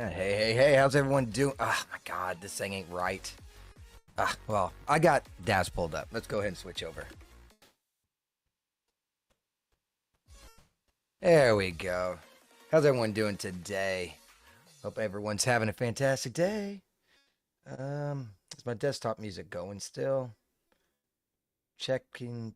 Hey, how's everyone doing? Oh my god, this thing ain't right. Well, I got Daz pulled up. Let's go ahead and switch over. There we go. How's everyone doing today? Hope everyone's having a fantastic day. Is my desktop music going still? Checking.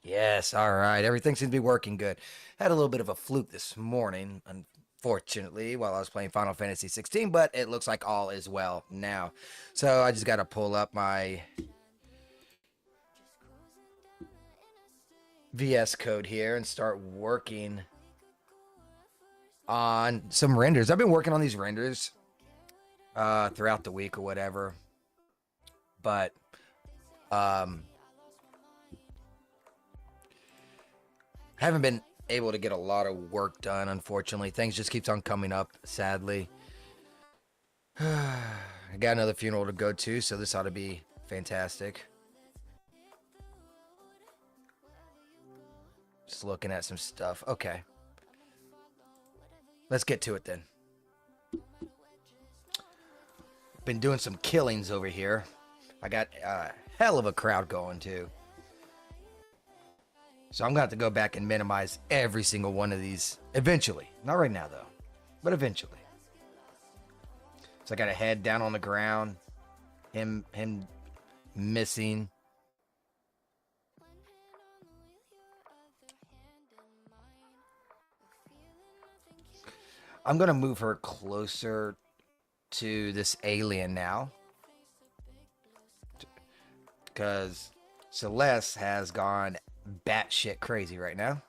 Yes, all right. Everything seems to be working good. Had a little bit of a fluke this morning, unfortunately, while I was playing Final Fantasy 16, but it looks like all is well now. So I just got to pull up my VS Code here and start working on some renders. I've been working on these renders throughout the week or whatever, but haven't been able to get a lot of work done, unfortunately. Things just keeps on coming up, sadly. I got another funeral to go to, so this ought to be fantastic. Just looking at some stuff. Okay. Let's get to it then. Been doing some killings over here. I got a hell of a crowd going too. So I'm going to have to go back and minimize every single one of these eventually. Not right now, though, but eventually. So I got a head down on the ground. Him missing. I'm going to move her closer to this alien now. Because Celeste has gone batshit crazy right now.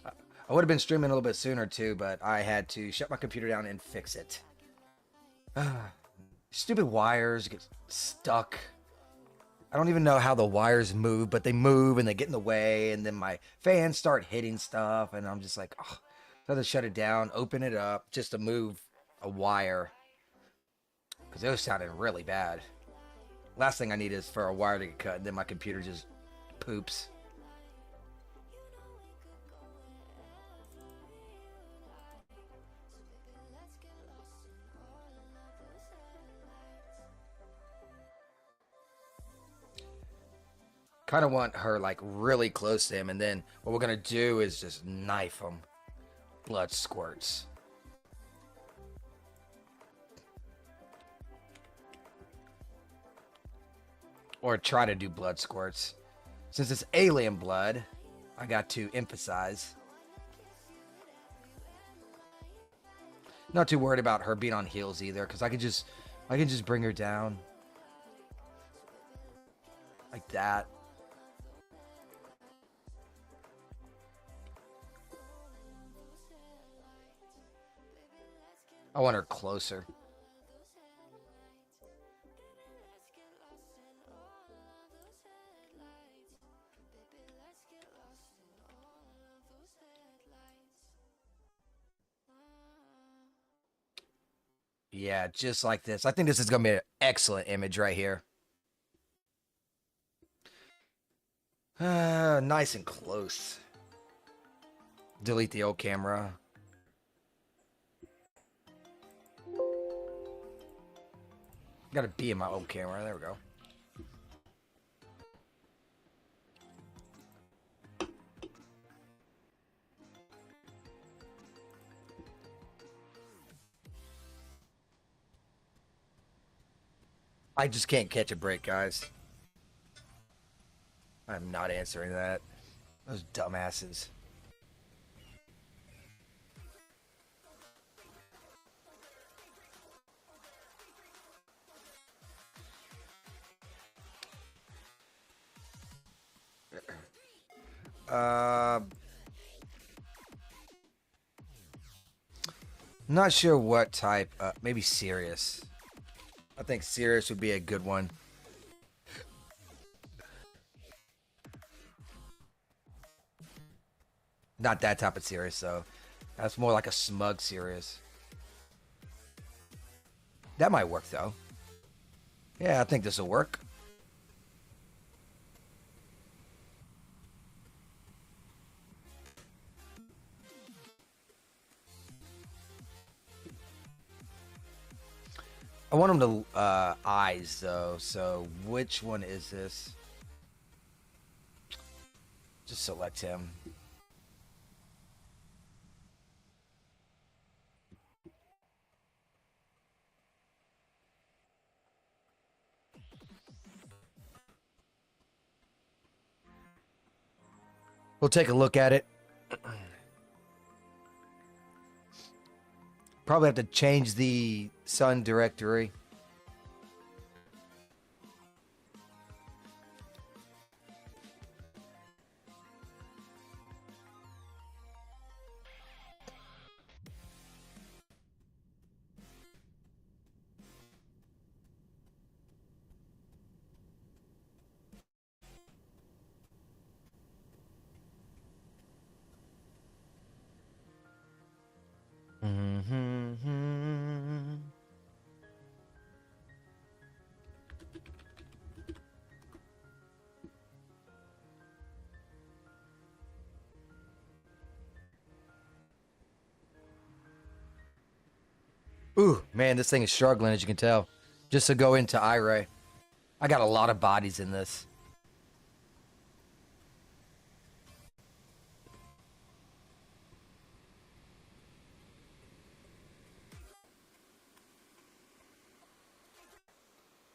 I would have been streaming a little bit sooner too, but I had to shut my computer down and fix it. Stupid wires get stuck. I don't even know how the wires move, but they move and they get in the way, and then my fans start hitting stuff, and I'm just like, oh, I have to shut it down, open it up just to move a wire. Because those sounded really bad. Last thing I need is for a wire to get cut, and then my computer just poops. Kind of want her like really close to him, and then what we're gonna do is just knife him. Blood squirts. Or try to do blood squirts. Since it's alien blood, I got to emphasize. Not too worried about her being on heels either, because I can just bring her down. Like that. I want her closer. Yeah, just like this. I think this is going to be an excellent image right here. Nice and close. Delete the old camera. Got to be in my old camera. There we go. I just can't catch a break, guys. I'm not answering that. Those dumbasses. Not sure what type. Maybe serious. I think serious would be a good one. Not that type of serious, though. That's more like a smug serious. That might work, though. Yeah, I think this will work. I want him to eyes though. So which one is this? Just select him. We'll take a look at it. Probably have to change the sun directory. Ooh, man, this thing is struggling, as you can tell. Just to go into iRay. I got a lot of bodies in this.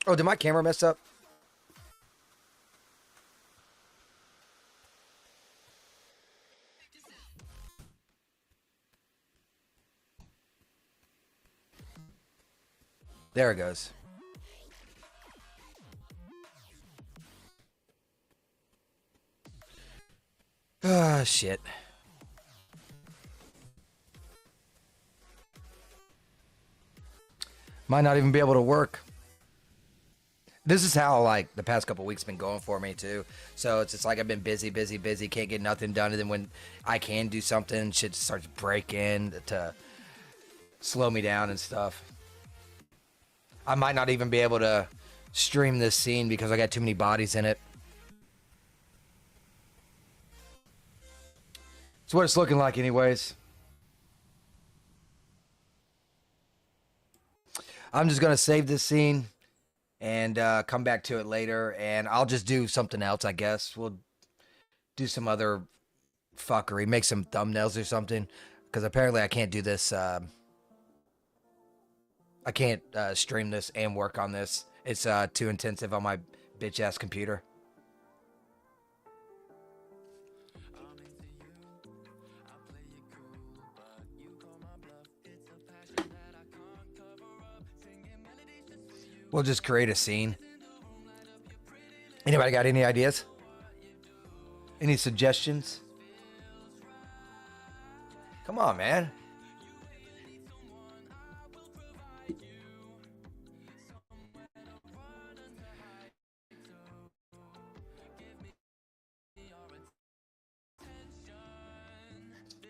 Oh, did my camera mess up? There it goes. Ah, shit. Might not even be able to work. This is how, like, the past couple weeks been going for me, too. So it's just like I've been busy, can't get nothing done. And then when I can do something, shit starts breaking to slow me down and stuff. I might not even be able to stream this scene because I got too many bodies in it. It's what it's looking like anyways. I'm just going to save this scene and come back to it later. And I'll just do something else, I guess. We'll do some other fuckery. Make some thumbnails or something. Because apparently I can't do this. I can't stream this and work on this. It's too intensive on my bitch-ass computer. We'll just create a scene. Anybody got any ideas? Any suggestions? Come on, man.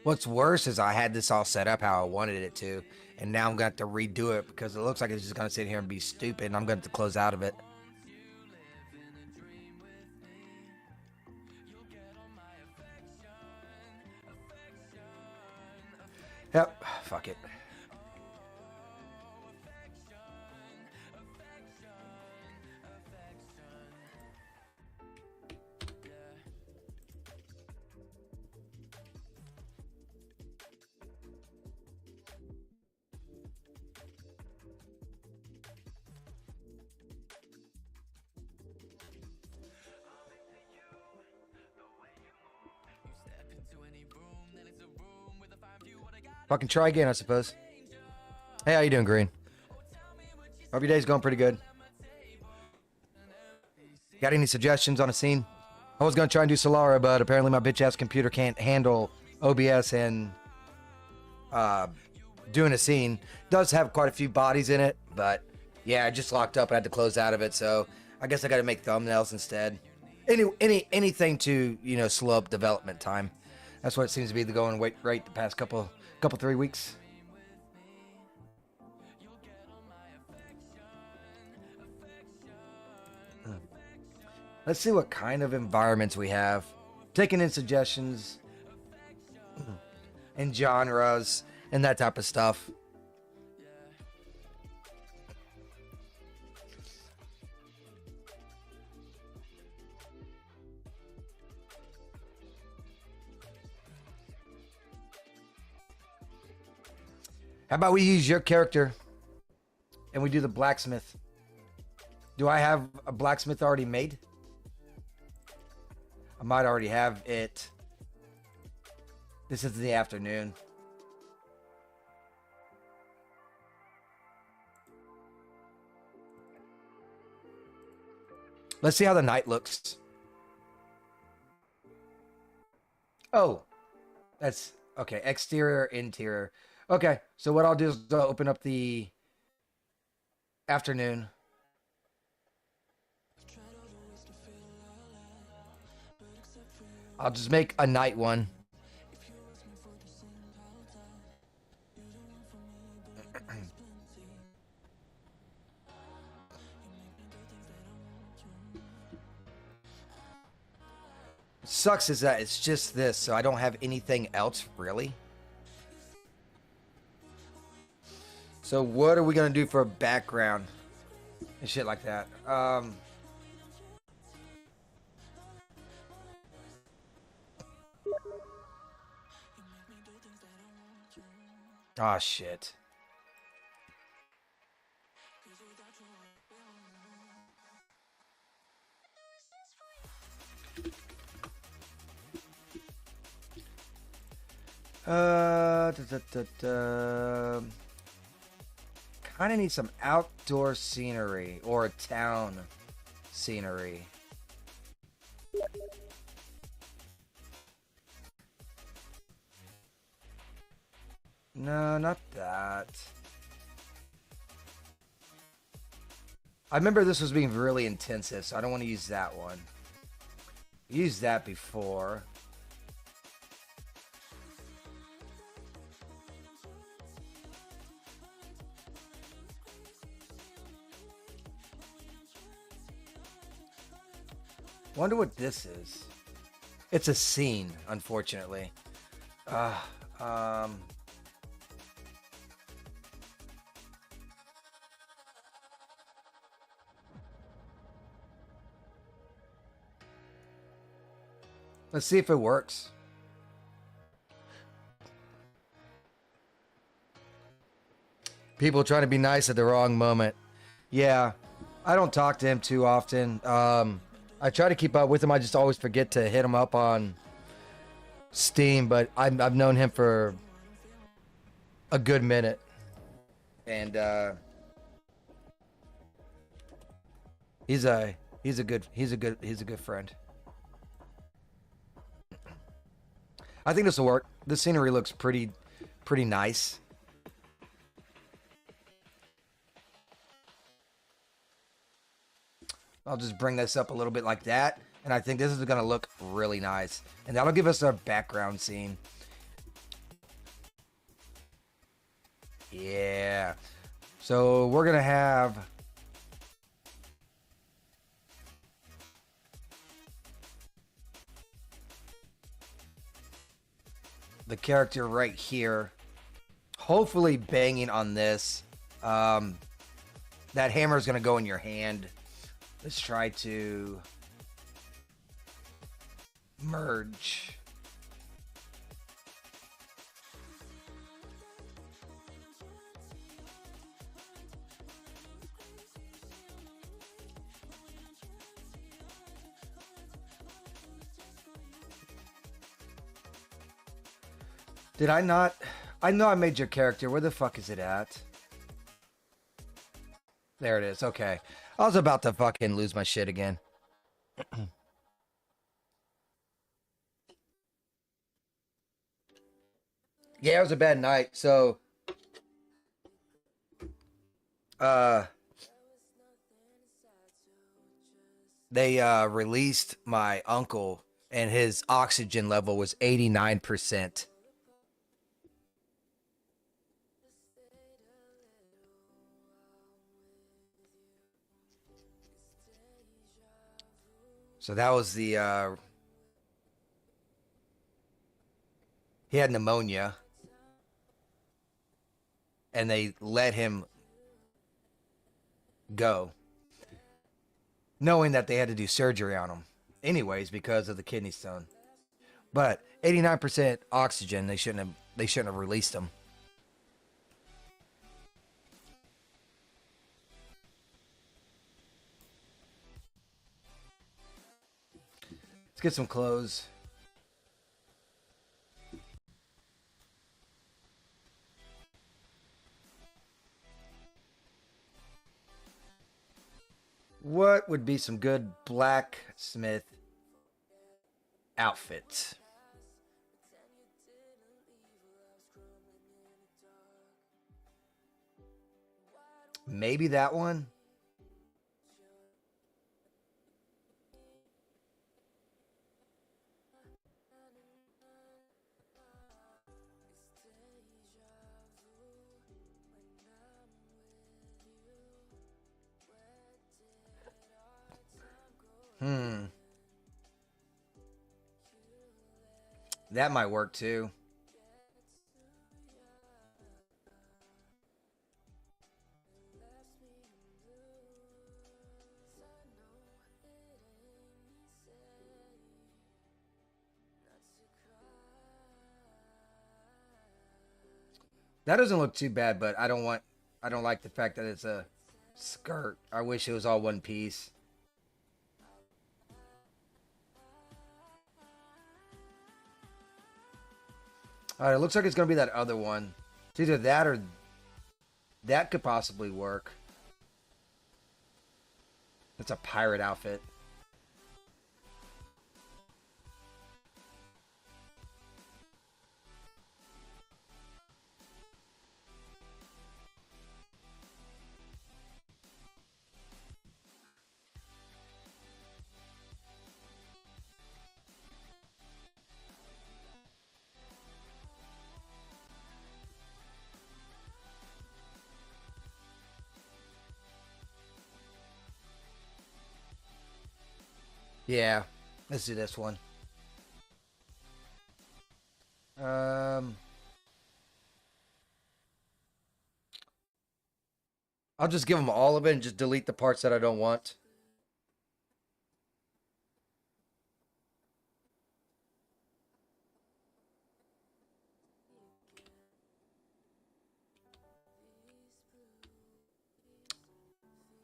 What's worse is I had this all set up how I wanted it to, and now I'm going to have to redo it because it looks like it's just going to sit here and be stupid, and I'm going to have to close out of it. Yep, fuck it. Fucking try again, I suppose. Hey, how you doing, Green? Hope your day's going pretty good. Got any suggestions on a scene? I was going to try and do Selara, but apparently my bitch-ass computer can't handle OBS and doing a scene. Does have quite a few bodies in it, but yeah, I just locked up and had to close out of it, so I guess I got to make thumbnails instead. Anything to, you know, slow up development time. That's what it seems to be the going rate the past couple 3 weeks. Let's see what kind of environments we have. Taking in suggestions and genres and that type of stuff. How about we use your character and we do the blacksmith? Do I have a blacksmith already made? I might already have it. This is the afternoon. Let's see how the night looks. Oh, that's okay. Exterior, interior. Okay, so what I'll do is I'll open up the afternoon. I'll just make a night one. Sucks is that it's just this, so I don't have anything else really. So what are we gonna do for a background and shit like that? Oh shit. Kind of need some outdoor scenery or a town scenery. No, not that. I remember this was being really intensive, so I don't want to use that one. Used that before. Wonder what this is. It's a scene, unfortunately. Let's see if it works. People trying to be nice at the wrong moment. Yeah, I don't talk to him too often. I try to keep up with him. I just always forget to hit him up on Steam, but I've known him for a good minute, and he's a good friend. I think this will work. The scenery looks pretty nice. I'll just bring this up a little bit like that. And I think this is going to look really nice. And that'll give us our background scene. Yeah. So we're going to have the character right here. Hopefully banging on this. That hammer is going to go in your hand. Let's try to merge. Did I not? I know I made your character. Where the fuck is it at? There it is. Okay. I was about to fucking lose my shit again. Yeah, it was a bad night. So, they released my uncle, and his oxygen level was 89%. So that was the, he had pneumonia, and they let him go, knowing that they had to do surgery on him anyways because of the kidney stone. But 89% oxygen, they shouldn't have released him. Let's get some clothes. What would be some good blacksmith outfits? Maybe that one. That might work too. That doesn't look too bad, but I don't like the fact that it's a skirt. I wish it was all one piece. All right, it looks like it's going to be that other one. It's either that or that could possibly work. It's a pirate outfit. Yeah, let's do this one. I'll just give them all of it and just delete the parts that I don't want.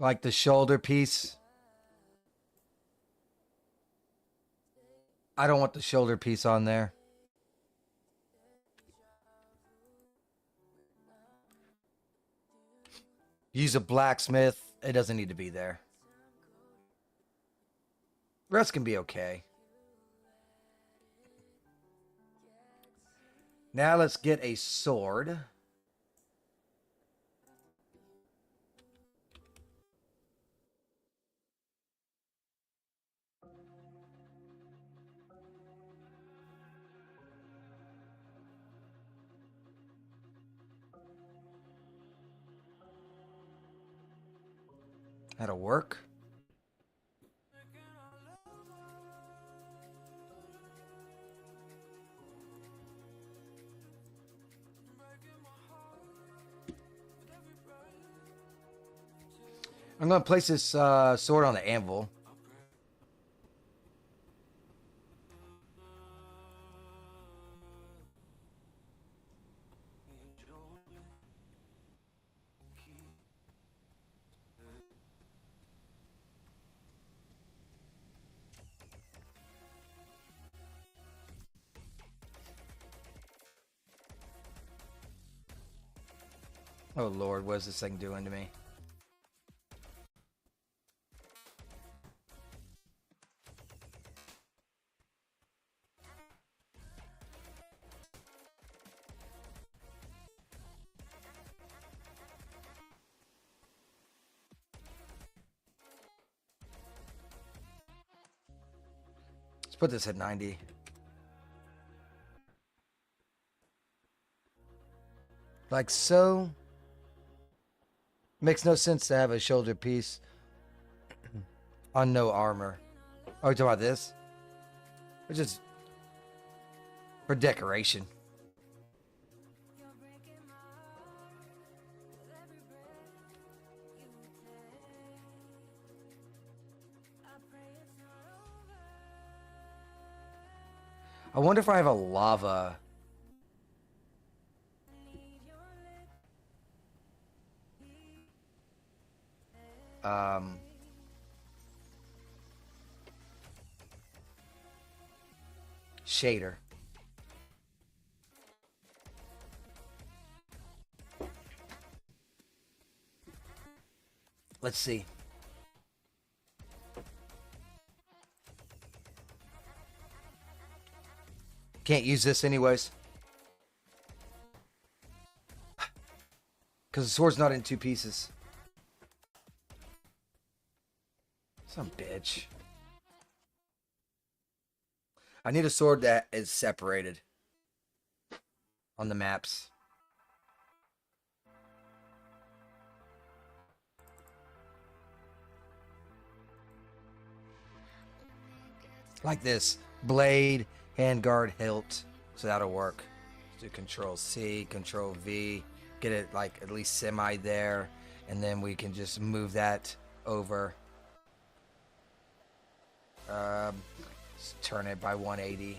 Like the shoulder piece. I don't want the shoulder piece on there. Use a blacksmith. It doesn't need to be there. The rest can be okay. Now let's get a sword. That'll work. I'm going to place this sword on the anvil. Oh Lord, what is this thing doing to me? Let's put this at 90. Like so. Makes no sense to have a shoulder piece on no armor. Oh, you talking about this? It's just for decoration. I wonder if I have a lava. shader. Let's see. Can't use this anyways. Because the sword's not in two pieces. Some bitch. I need a sword that is separated on the maps. Like this. Blade, handguard, hilt. So that'll work. Do Control C, Control V. Get it like at least semi there. And then we can just move that over. Turn it by 180.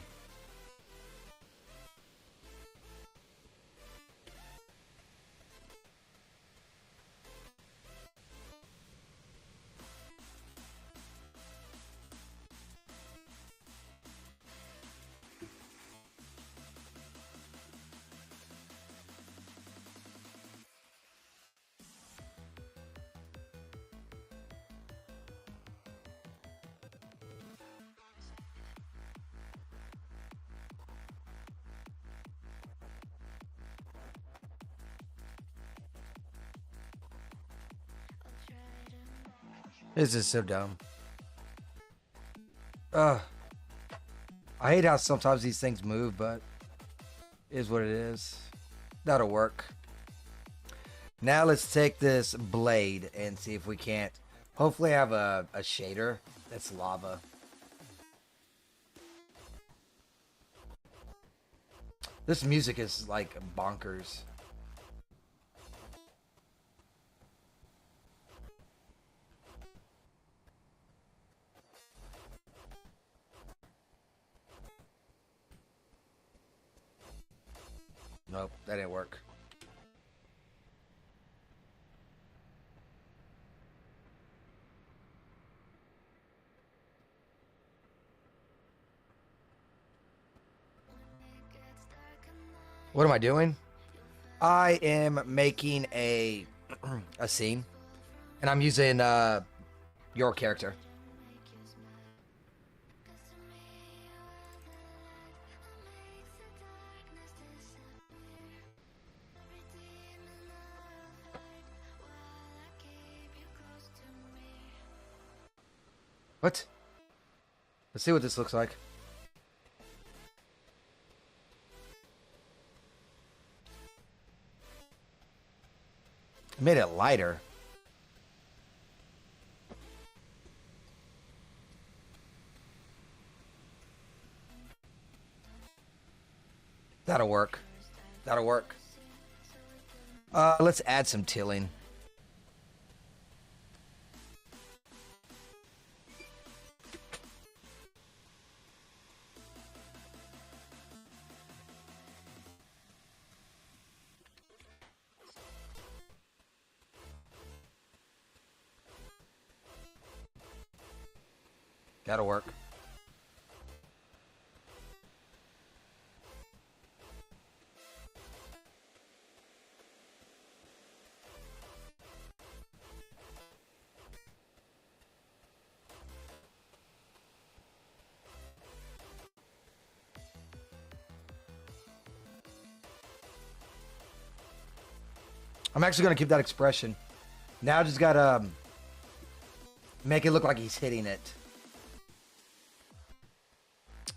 This is so dumb. I hate how sometimes these things move, but it is what it is. That'll work. Now let's take this blade and see if we can't hopefully have a shader that's lava. This music is like bonkers. Nope, that didn't work. What am I doing? I am making a scene, and I'm using your character. What? Let's see what this looks like. I made it lighter. That'll work. That'll work. Let's add some tilling. That'll work. I'm actually going to keep that expression. Now I just got to make it look like he's hitting it.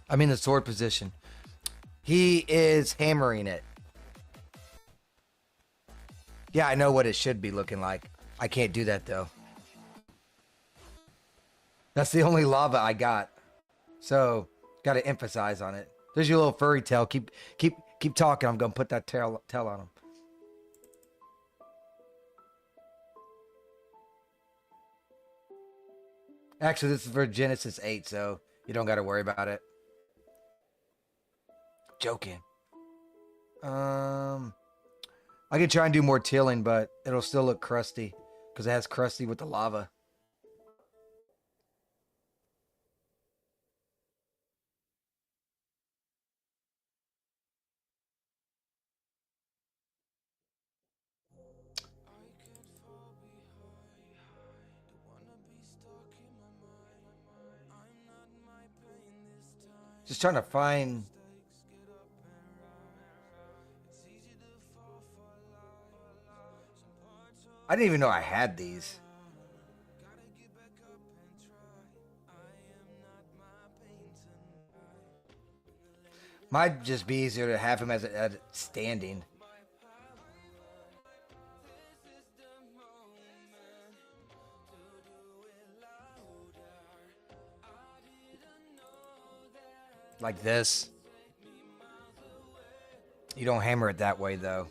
I'm in the sword position. He is hammering it. Yeah, I know what it should be looking like. I can't do that though. That's the only lava I got. So, got to emphasize on it. There's your little furry tail. Keep talking. I'm going to put that tail on him. Actually, this is for Genesis 8, so you don't got to worry about it. Joking. I could try and do more tilling, but it'll still look crusty because it has crusty with the lava. Just trying to find. I didn't even know I had these. Might just be easier to have him as a standing. Like this. You don't hammer it that way, though.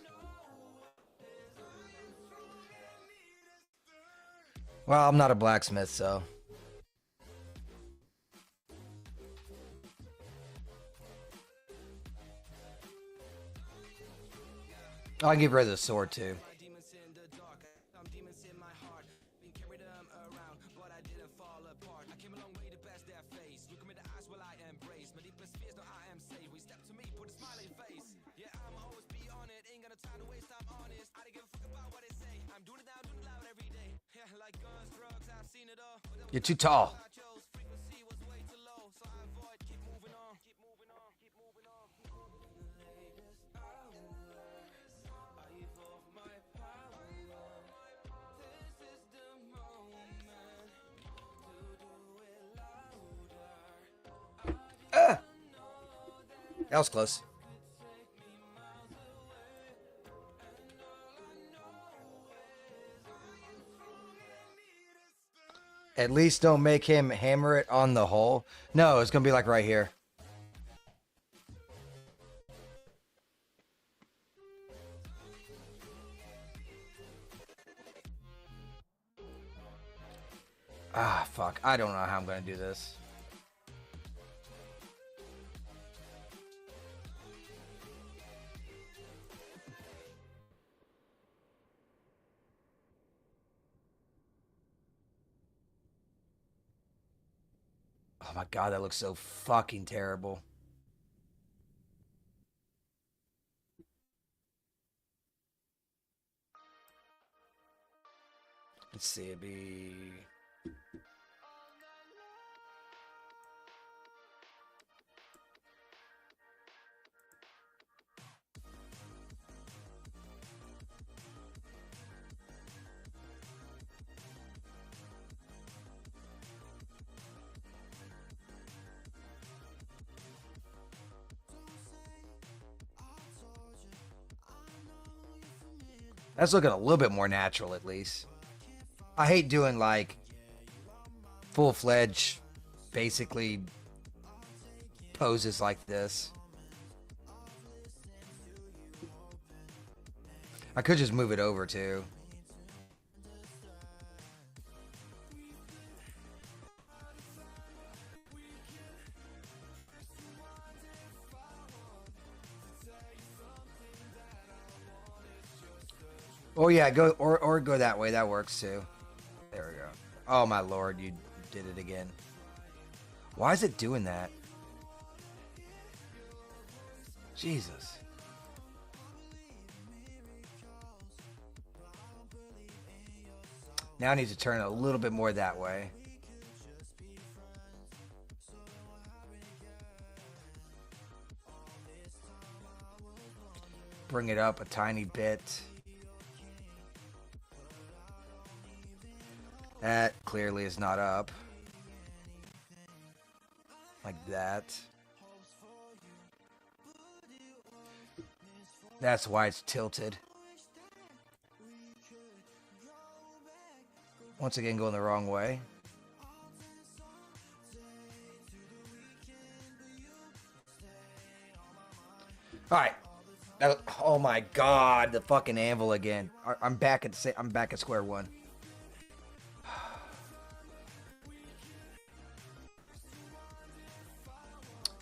Well, I'm not a blacksmith, so. I can get rid of the sword, too. You're too tall. That was close. At least don't make him hammer it on the hole. No, it's going to be like right here. Ah, fuck. I don't know how I'm going to do this. Oh my god, that looks so fucking terrible. Let's see, it'd be... That's looking a little bit more natural, at least. I hate doing, like, full-fledged, basically, poses like this. I could just move it over, too. Oh yeah, go or go that way. That works too. There we go. Oh my lord, you did it again. Why is it doing that? Jesus. Now I need to turn a little bit more that way. Bring it up a tiny bit. That clearly is not up. Like that. That's why it's tilted. Once again, going the wrong way. All right. Oh my god, the fucking anvil again. I'm back at square one.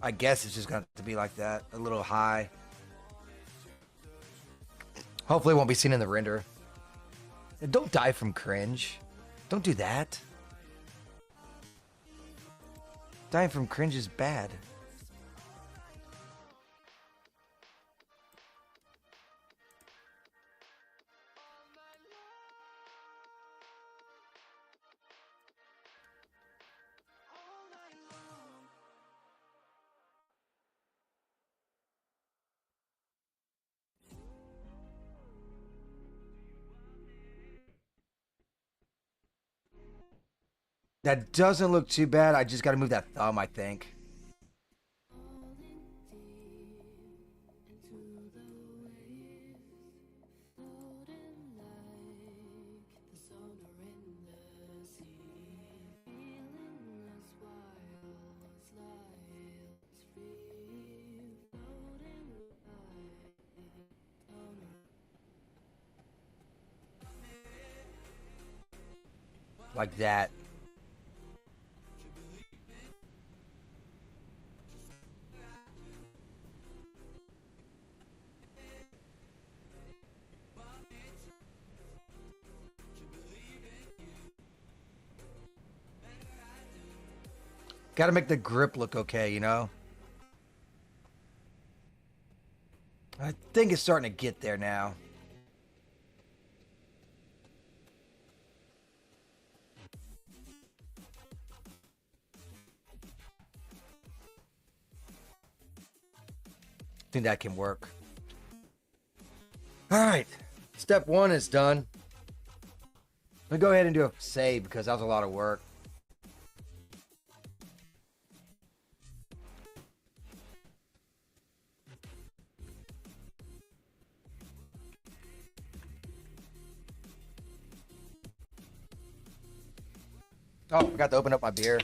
I guess it's just going to be like that, a little high. Hopefully it won't be seen in the render. And don't die from cringe. Don't do that. Dying from cringe is bad. That doesn't look too bad. I just got to move that thumb, I think. Like that. Got to make the grip look okay, you know? I think it's starting to get there now. I think that can work. All right. Step 1 is done. Let me go ahead and do a save because that was a lot of work. Oh, I forgot to open up my beer.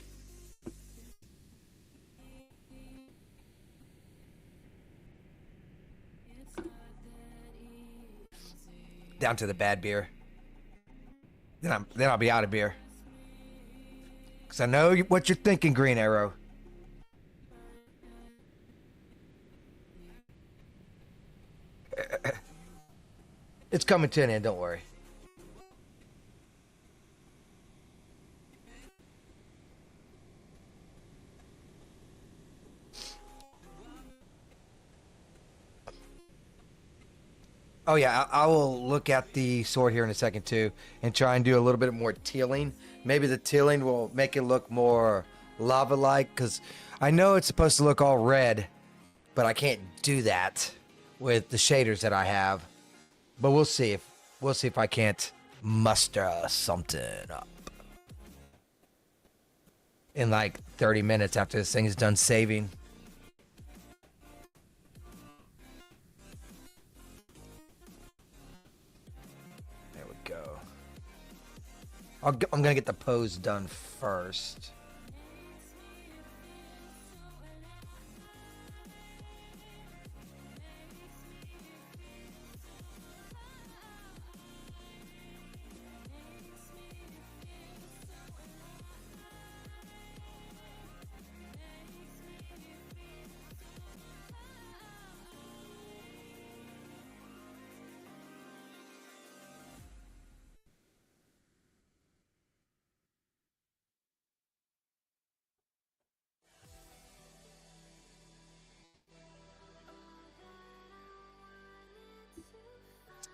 Down to the bad beer. Then I'll be out of beer. Cause I know what you're thinking, Green Arrow. It's coming to an end. Don't worry. Oh yeah, I will look at the sword here in a second too, and try and do a little bit more tealing. Maybe the tealing will make it look more lava-like, because I know it's supposed to look all red, but I can't do that with the shaders that I have. But we'll see if I can't muster something up in like 30 minutes after this thing is done saving. I'm gonna get the pose done first.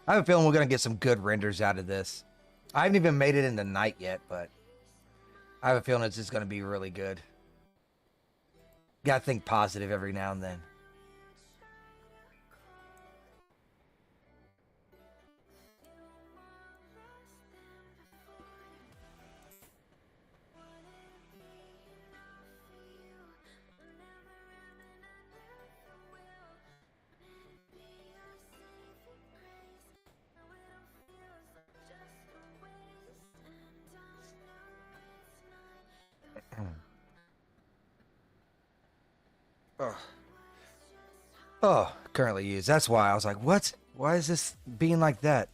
I have a feeling we're gonna get some good renders out of this. I haven't even made it in the night yet, but I have a feeling it's just gonna be really good. Gotta think positive every now and then. Oh. Oh, currently used. That's why I was like, what? Why is this being like that?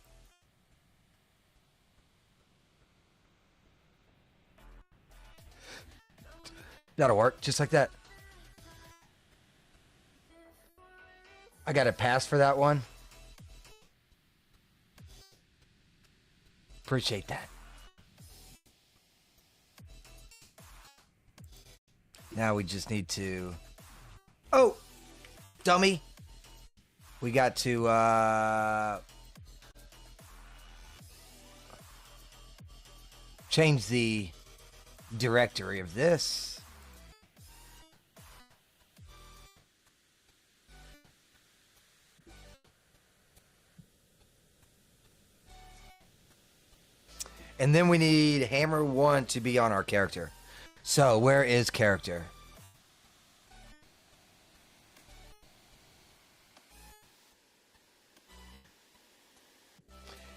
That'll work, just like that. I got a pass for that one. Appreciate that. Now we just need to... Oh! Dummy! We got to, change the directory of this. And then we need hammer 1 to be on our character. So where is character?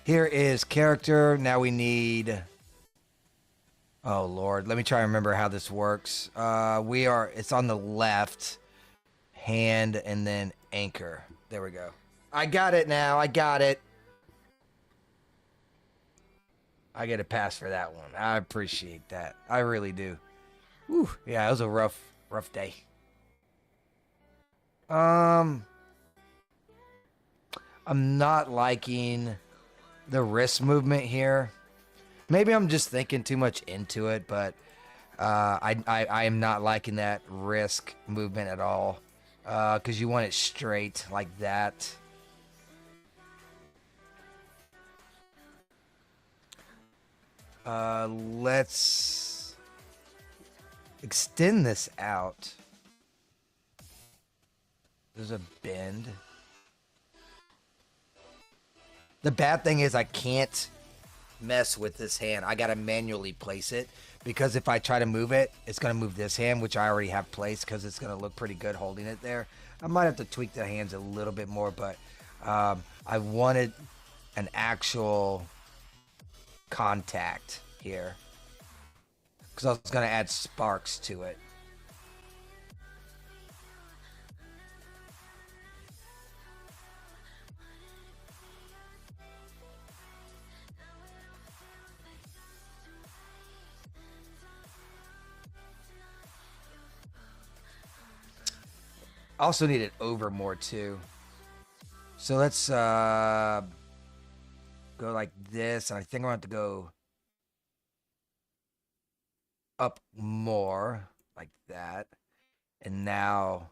Here is character. Now we need... Oh, Lord. Let me try and remember how this works. It's on the left. Hand and then anchor. There we go. I got it now. I got it. I get a pass for that one. I appreciate that. I really do. Whew. Yeah, it was a rough day. I'm not liking the wrist movement here. Maybe I'm just thinking too much into it, but I am not liking that wrist movement at all. Because you want it straight like that. Let's extend this out. There's a bend. The bad thing is I can't mess with this hand. I gotta manually place it, because if I try to move it, it's gonna move this hand, which I already have placed, because it's gonna look pretty good holding it there. I might have to tweak the hands a little bit more, but I wanted an actual contact here, because I was gonna add sparks to it. Also need it over more too. So let's go like this, and I think I'm going to have to go up more like that. And now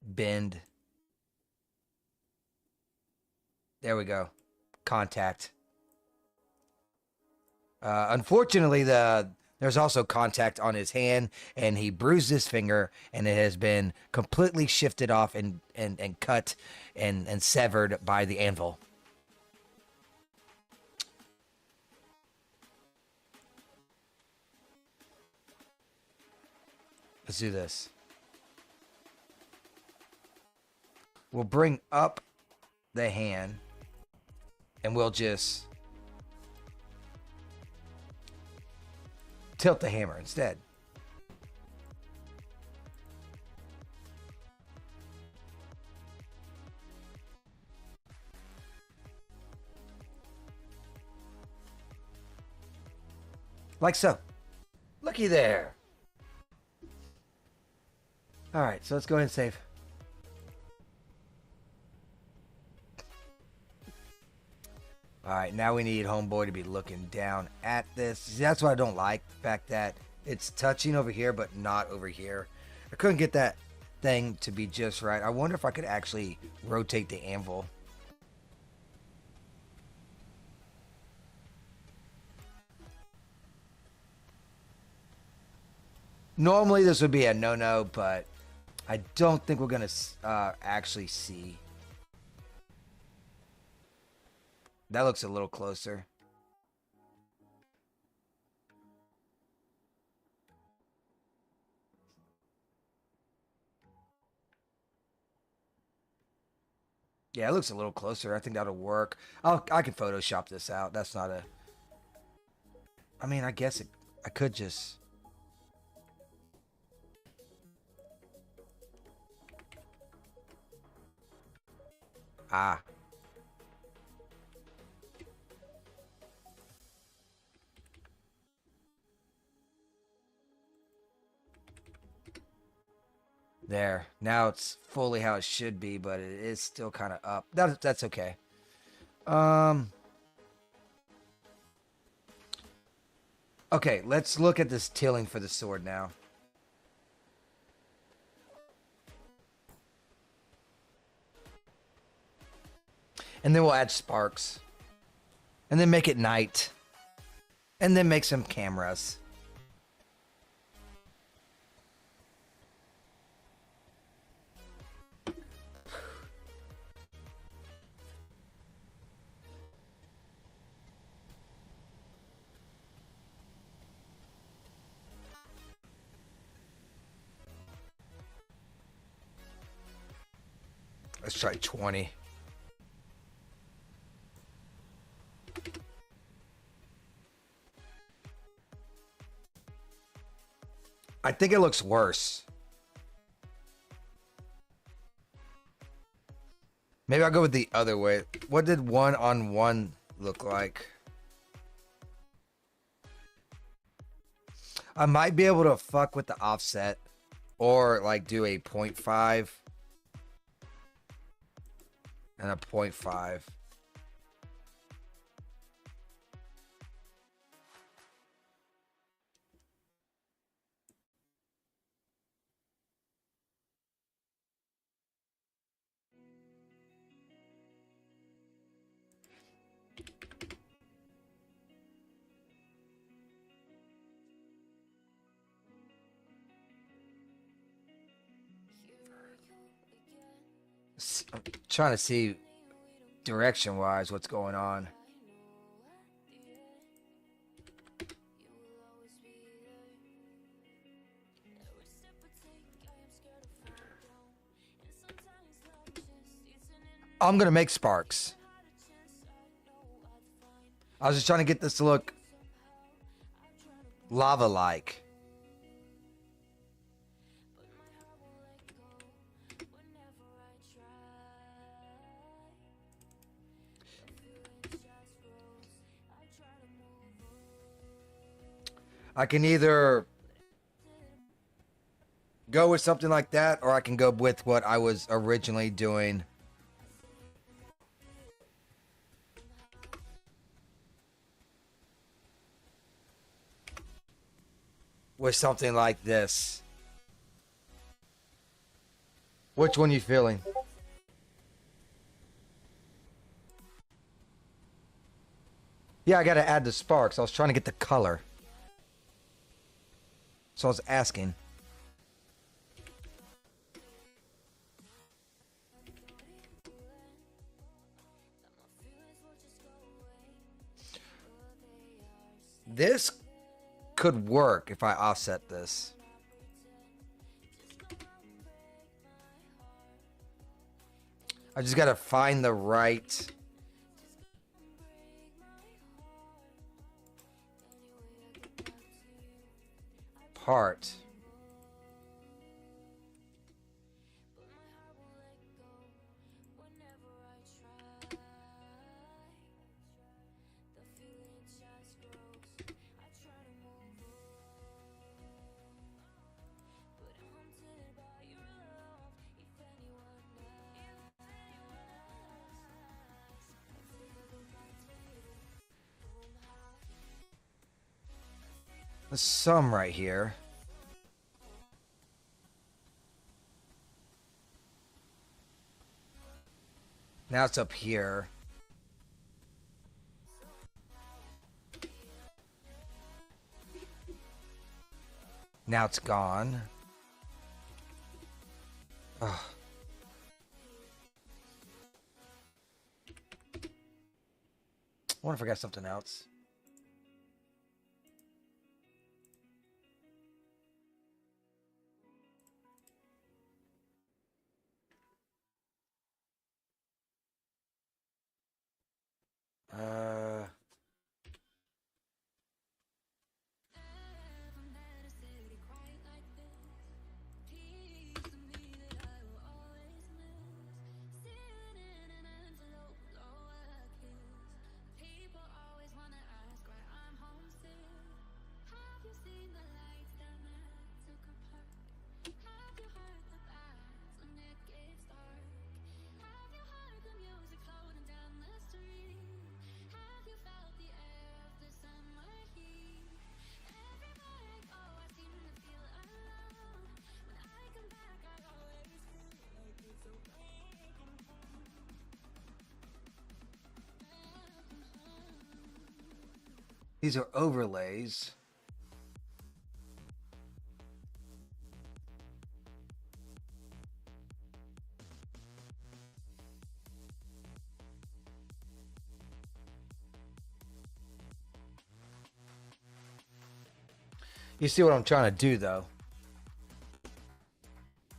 bend. There we go. Contact. Unfortunately, there's also contact on his hand, and he bruised his finger, and it has been completely shifted off and cut and severed by the anvil. Let's do this. We'll bring up the hand, and we'll just tilt the hammer instead. Like so. Looky there. All right, so let's go ahead and save. All right, now we need homeboy to be looking down at this. See, that's what I don't like, the fact that it's touching over here, but not over here. I couldn't get that thing to be just right. I wonder if I could actually rotate the anvil. Normally this would be a no-no, but I don't think we're going to actually see. That looks a little closer. Yeah, it looks a little closer. I think that'll work. I can Photoshop this out. That's not a... I mean, I guess I could just... Ah. There. Now it's fully how it should be, but it is still kind of up. That's okay. Okay, let's look at this tilling for the sword now. And then we'll add sparks. And then make it night. And then make some cameras. Let's try 20. I think it looks worse. Maybe I'll go with the other way. What did 1-on-1 look like? I might be able to fuck with the offset or like do a 0.5 and a 0.5. I'm trying to see direction wise what's going on. I'm gonna make sparks. I was just trying to get this to look lava-like. I can either go with something like that, or I can go with what I was originally doing. With something like this. Which one are you feeling? Yeah, I gotta add the sparks. I was trying to get the color. So I was asking. This could work if I offset this. I just gotta find the right part. There's some right here. Now it's up here. Now it's gone. Ugh. I wonder if I got something else. Uh... These are overlays. You see what I'm trying to do, though?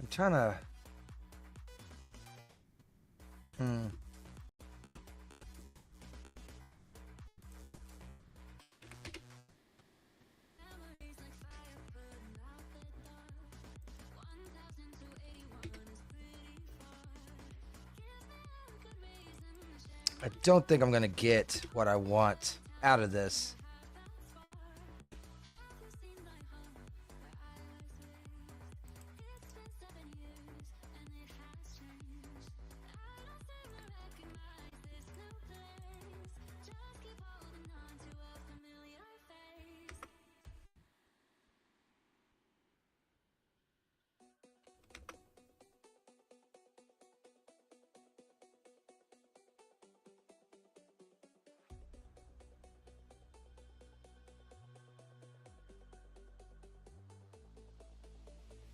I'm trying to... Hmm. I don't think I'm going to get what I want out of this.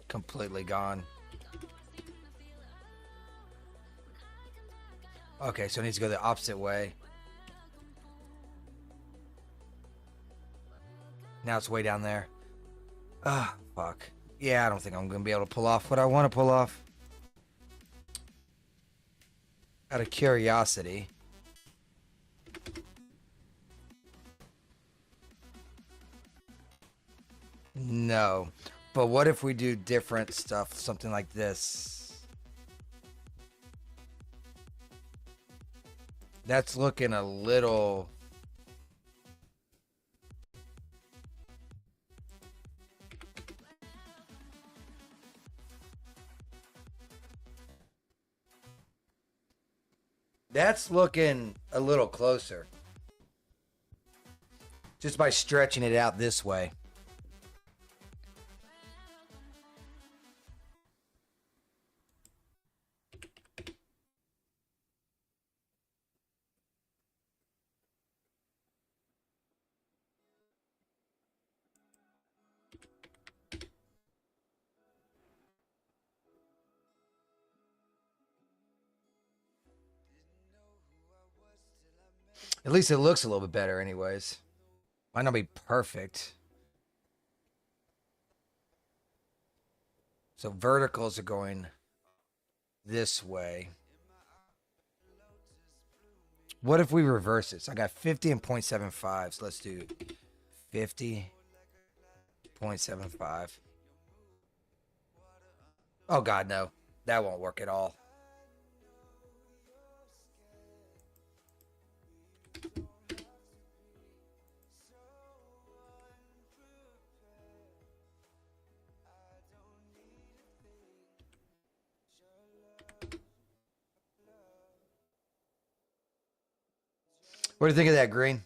Completely gone. Okay, so it needs to go the opposite way. Now it's way down there. Ah, fuck. Yeah, I don't think I'm going to be able to pull off what I want to pull off. Out of curiosity. No. But what if we do different stuff? Something like this. That's looking a little... That's looking a little closer. Just by stretching it out this way. At least it looks a little bit better anyways. Might not be perfect. So verticals are going this way. What if we reverse it? So I got 50 and 0.75. So let's do 50.75. Oh, God, no. That won't work at all. What do you think of that, Green?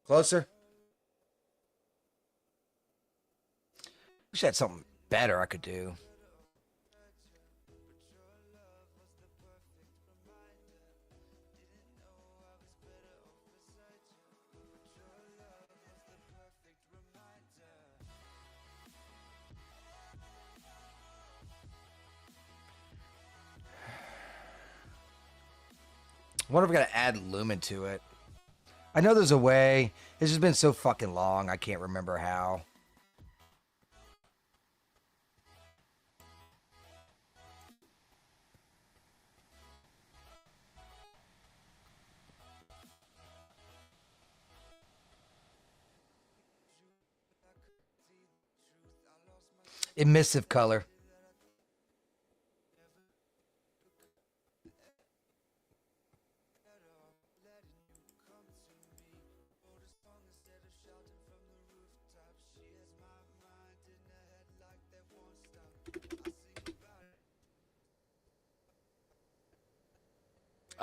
Closer? Wish I had something better I could do. I wonder if we gotta add lumen to it. I know there's a way. It's just been so fucking long, I can't remember how. Emissive color.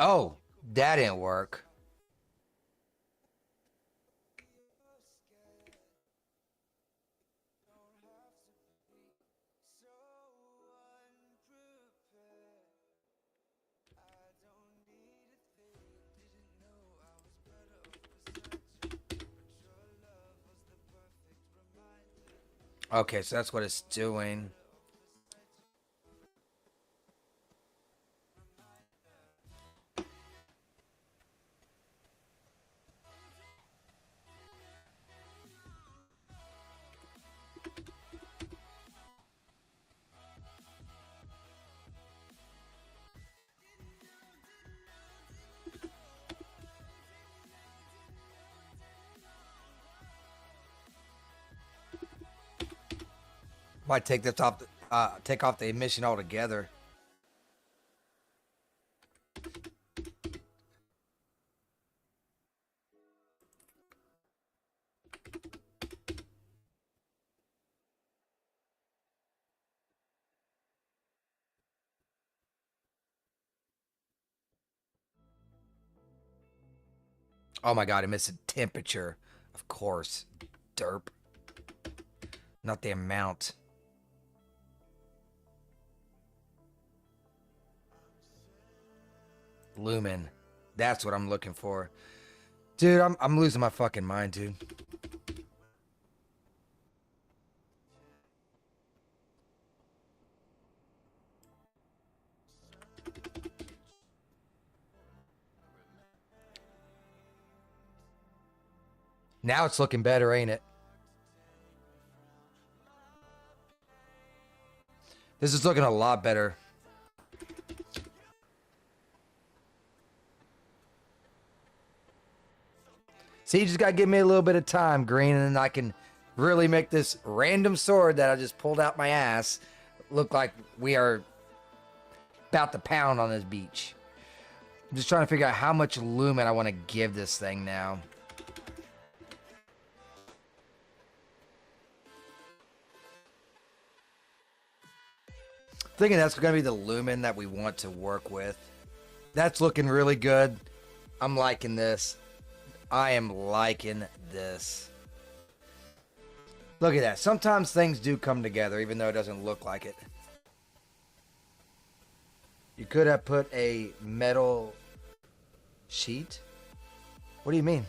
Oh, that didn't work. Okay, so that's what it's doing. Might take this off. Take off the emission altogether. Oh my god, I missed the temperature. Of course. Derp. Not the amount. Lumen. That's what I'm looking for. Dude, I'm losing my fucking mind, dude. Now it's looking better, ain't it? This is looking a lot better. See, you just gotta give me a little bit of time, Green, and then I can really make this random sword that I just pulled out my ass look like we are about to pound on this beach. I'm just trying to figure out how much lumen I want to give this thing now. Thinking that's going to be the lumen that we want to work with. That's looking really good. I'm liking this. I am liking this. Look at that. Sometimes things do come together, even though it doesn't look like it. You could have put a metal sheet. What do you mean?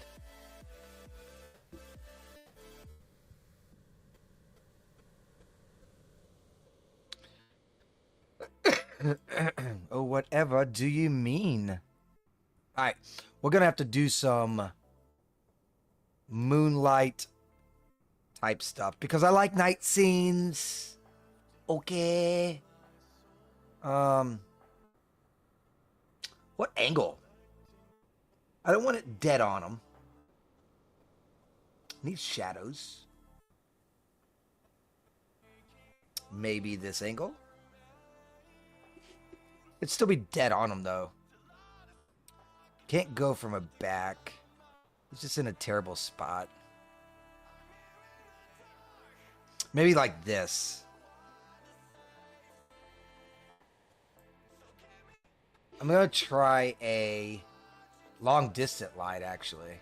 Oh, whatever do you mean? Alright, we're gonna have to do some moonlight type stuff because I like night scenes. Okay. What angle? I don't want it dead on them. Need shadows. Maybe this angle. It'd still be dead on them, though. Can't go from a back. It's just in a terrible spot. Maybe like this. I'm going to try a long distance light, actually.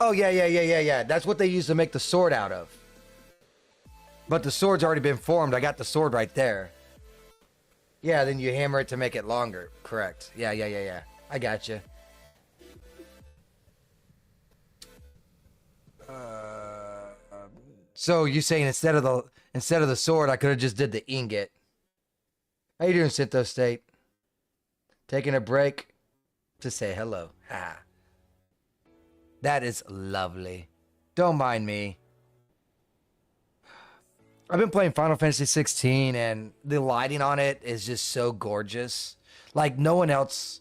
Oh, yeah. That's what they use to make the sword out of. But the sword's already been formed. I got the sword right there. Yeah, then you hammer it to make it longer. Correct. Yeah. I got you. So you saying instead of the sword, I could have just did the ingot. How you doing, Synthos State? Taking a break to say hello. Ha. That is lovely. Don't mind me. I've been playing Final Fantasy 16 and the lighting on it is just so gorgeous. Like no one else,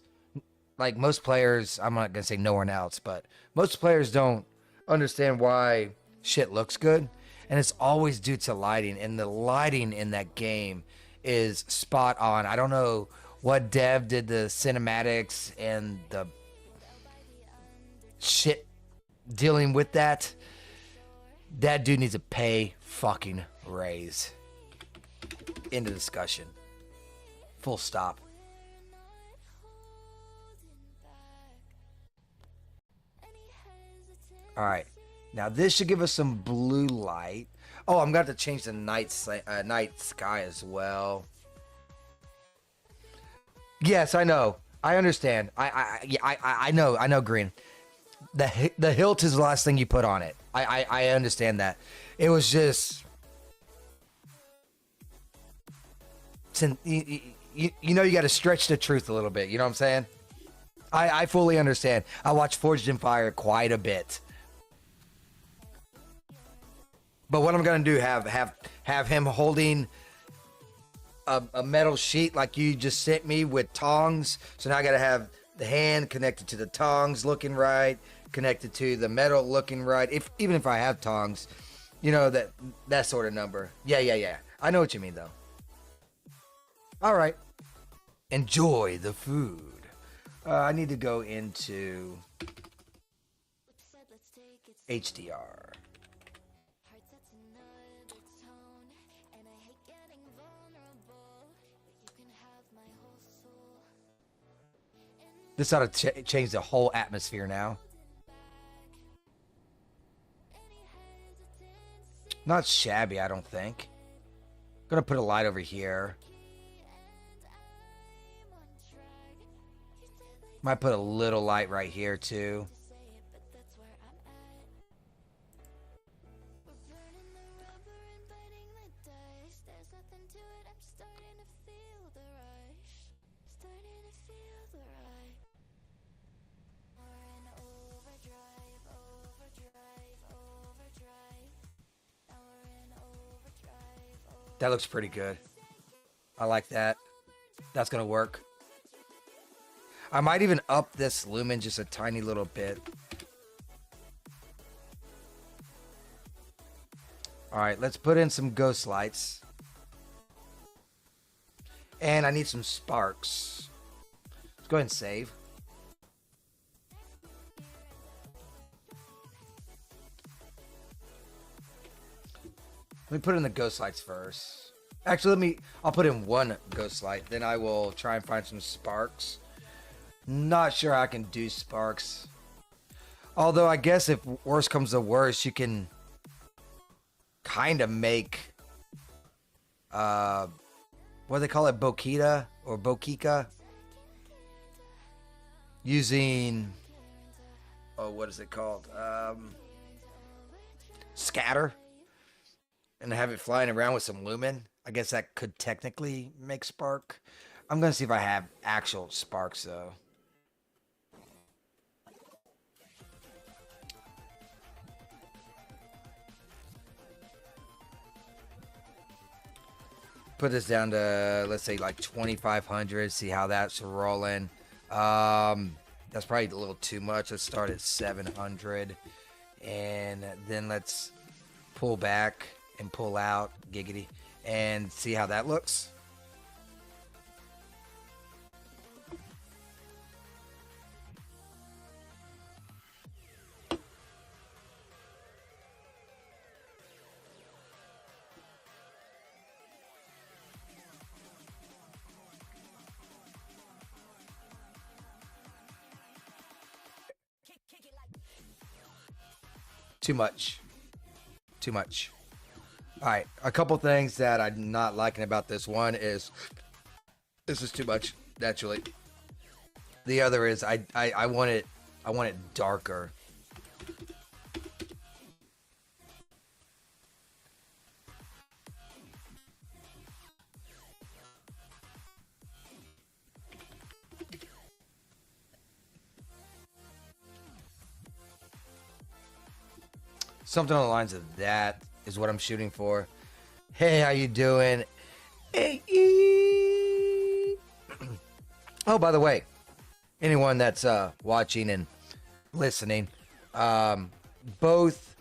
like most players, I'm not going to say no one else, but most players don't understand why shit looks good. And it's always due to lighting. And the lighting in that game is spot on. I don't know what dev did the cinematics and the shit dealing with that. That dude needs a pay fucking raise. End of discussion. Full stop. Alright. Now this should give us some blue light. Oh, I'm going to have to change the night sky as well. Yes, I know. I understand. I know, Green. The hilt is the last thing you put on it. I understand that. It was just... you know you got to stretch the truth a little bit. You know what I'm saying? I fully understand. I watch Forged in Fire quite a bit. But what I'm gonna do have him holding a metal sheet like you just sent me with tongs. So now I gotta have the hand connected to the tongs looking right, connected to the metal looking right. Even if I have tongs, you know, that sort of number. Yeah. I know what you mean though. All right. Enjoy the food. I need to go into HDR. This ought to change the whole atmosphere now. Not shabby, I don't think. Gonna put a light over here. Might put a little light right here too. That looks pretty good. I like that. That's gonna work. I might even up this lumen just a tiny little bit. All right, let's put in some ghost lights. And I need some sparks. Let's go ahead and save. Let me put in the ghost lights first. Actually, I'll put in one ghost light. Then I will try and find some sparks. Not sure I can do sparks. Although I guess if worse comes to worse, you can kind of make, what do they call it? Bokita or Bokika? Using, oh, what is it called? Scatter. And have it flying around with some lumen. I guess that could technically make spark. I'm going to see if I have actual sparks, though. Put this down to, let's say, like 2,500. See how that's rolling. That's probably a little too much. Let's start at 700. And then let's pull back and pull out, giggity, and see how that looks. Too much. Too much. All right, a couple things that I'm not liking about this one is this is too much, naturally. The other is I want it darker. Something on the lines of that is what I'm shooting for. Hey, how you doing? Hey. Oh, by the way, anyone that's watching and listening, both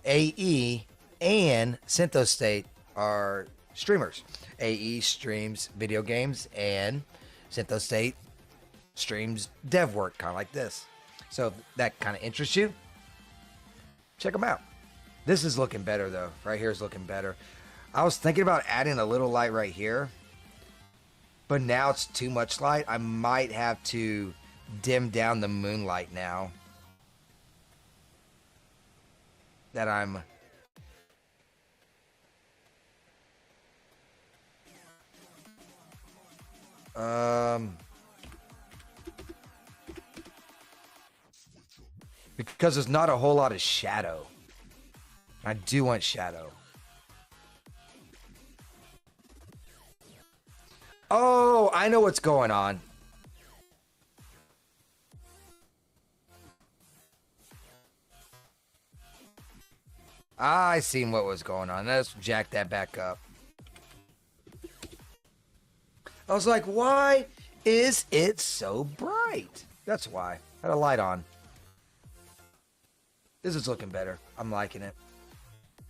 AE and Syntho State are streamers. AE streams video games and Syntho State streams dev work, kind of like this. So if that kind of interests you, check them out. This is looking better though. Right here is looking better. I was thinking about adding a little light right here, but now it's too much light. I might have to dim down the moonlight now that I'm because there's not a whole lot of shadow. I do want shadow. Oh, I know what's going on. I seen what was going on. Let's jack that back up. I was like, why is it so bright? That's why. Had a light on. This is looking better. I'm liking it.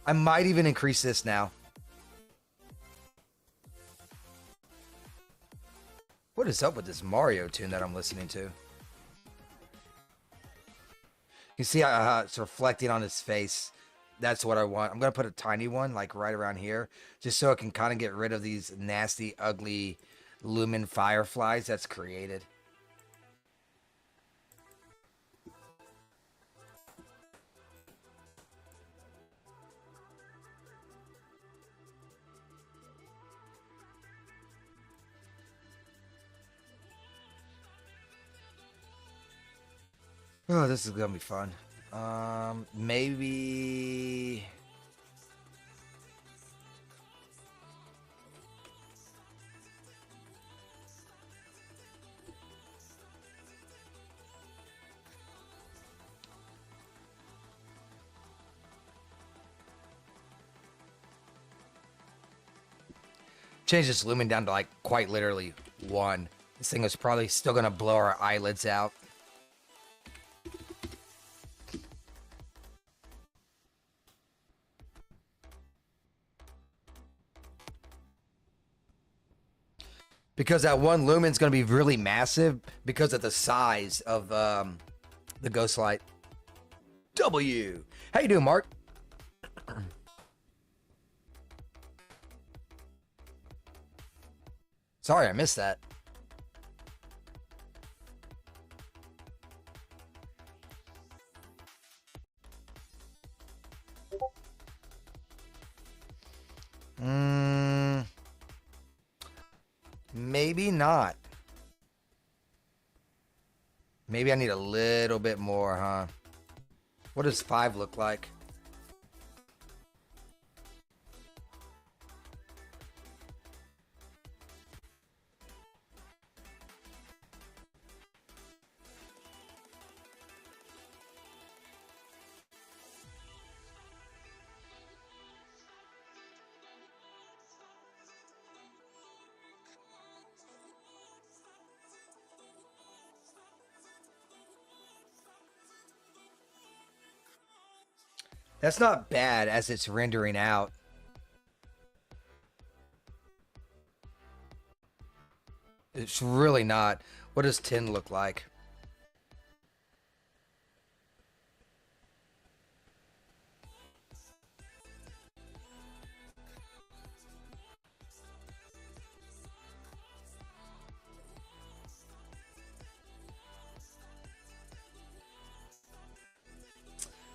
I might even increase this now. What is up with this Mario tune that I'm listening to? You see how it's reflecting on his face. That's what I want. I'm going to put a tiny one, like right around here, just so it can kind of get rid of these nasty, ugly lumen fireflies that's created. Oh, this is going to be fun. Maybe... change this lumen down to like quite literally 1. This thing is probably still going to blow our eyelids out. Because that 1 lumen is going to be really massive because of the size of the ghost light. W. How you doing, Mark? Sorry, I missed that. Maybe not. Maybe I need a little bit more, huh? What does 5 look like? That's not bad as it's rendering out. It's really not. What does 10 look like?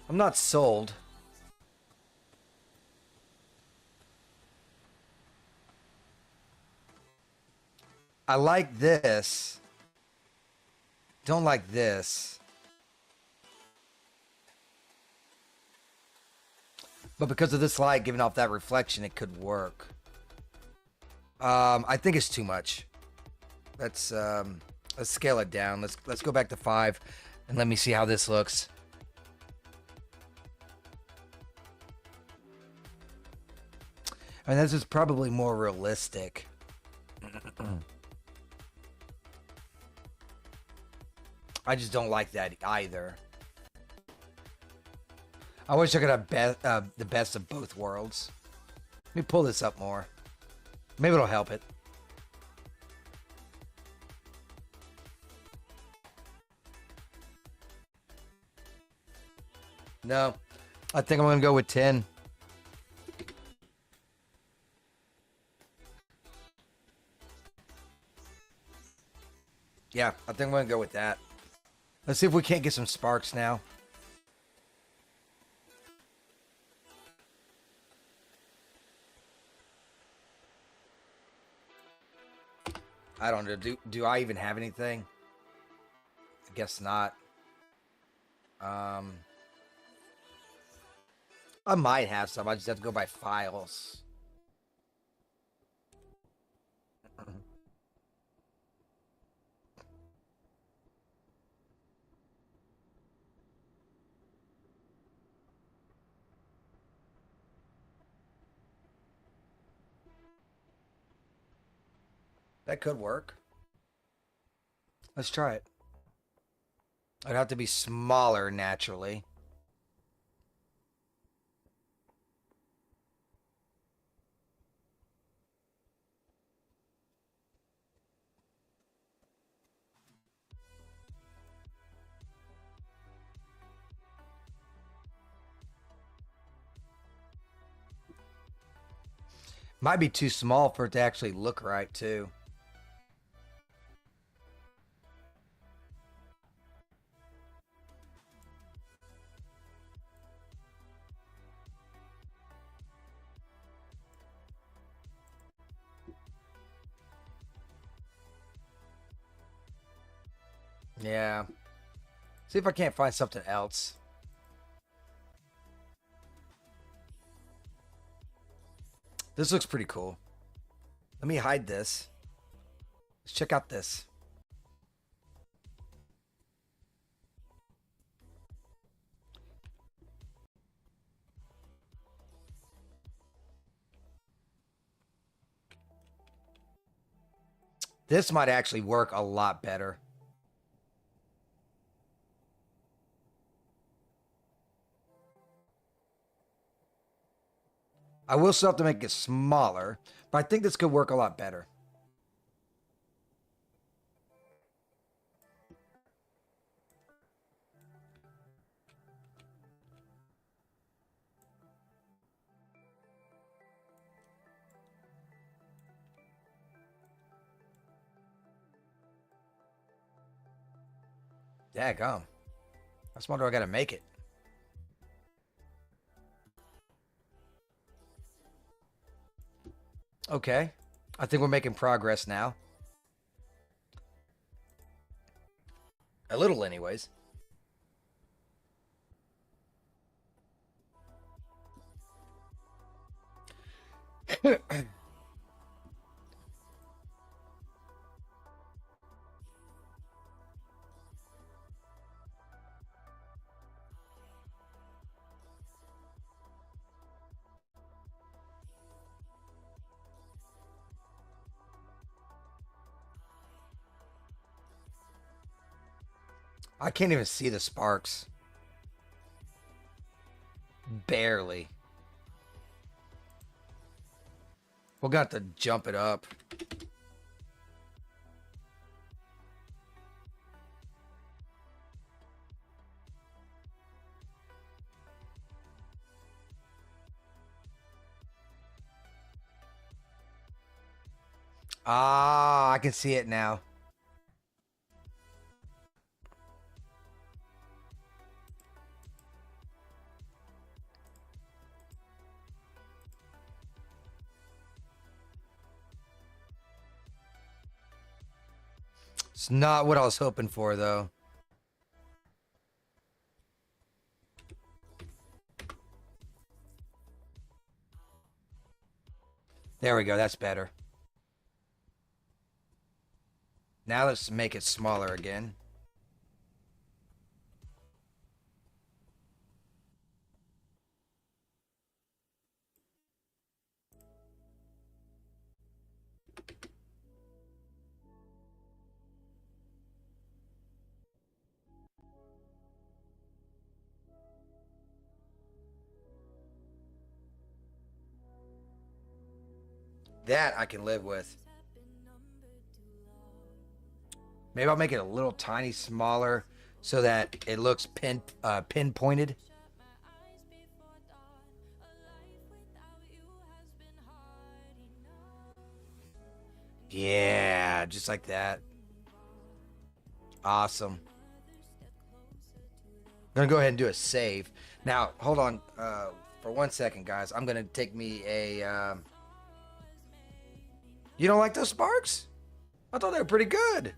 I'm not sold. I like this. Don't like this. But because of this light giving off that reflection, it could work. I think it's too much. Let's scale it down. Let's go back to 5 and let me see how this looks. I mean, this is probably more realistic. I just don't like that either. I wish I could have the best of both worlds. Let me pull this up more. Maybe it'll help it. No, I think I'm going to go with 10. Yeah, I think I'm going to go with that. Let's see if we can't get some sparks now. I don't know. Do I even have anything? I guess not. I might have some. I just have to go by files. That could work. Let's try it. It'd have to be smaller naturally. Might be too small for it to actually look right, too. Yeah. See if I can't find something else. This looks pretty cool. Let me hide this. Let's check out this. This might actually work a lot better. I will still have to make it smaller, but I think this could work a lot better. Daggum. How small do I gotta make it? Okay. I think we're making progress now. A little, anyways. I can't even see the sparks. Barely. We'll got to jump it up. Ah, I can see it now. It's not what I was hoping for, though. There we go. That's better. Now let's make it smaller again. That I can live with. Maybe I'll make it a little tiny smaller so that it looks pinpointed. Yeah, just like that. Awesome. I'm gonna go ahead and do a save. Now, hold on for 1 second, guys. I'm gonna take me a. You don't like those sparks? I thought they were pretty good.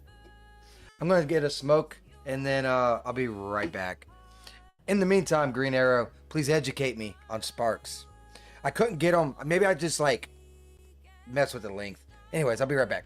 I'm gonna get a smoke and then I'll be right back. In the meantime, Green Arrow, please educate me on sparks. I couldn't get them. Maybe I just like mess with the length. Anyways, I'll be right back.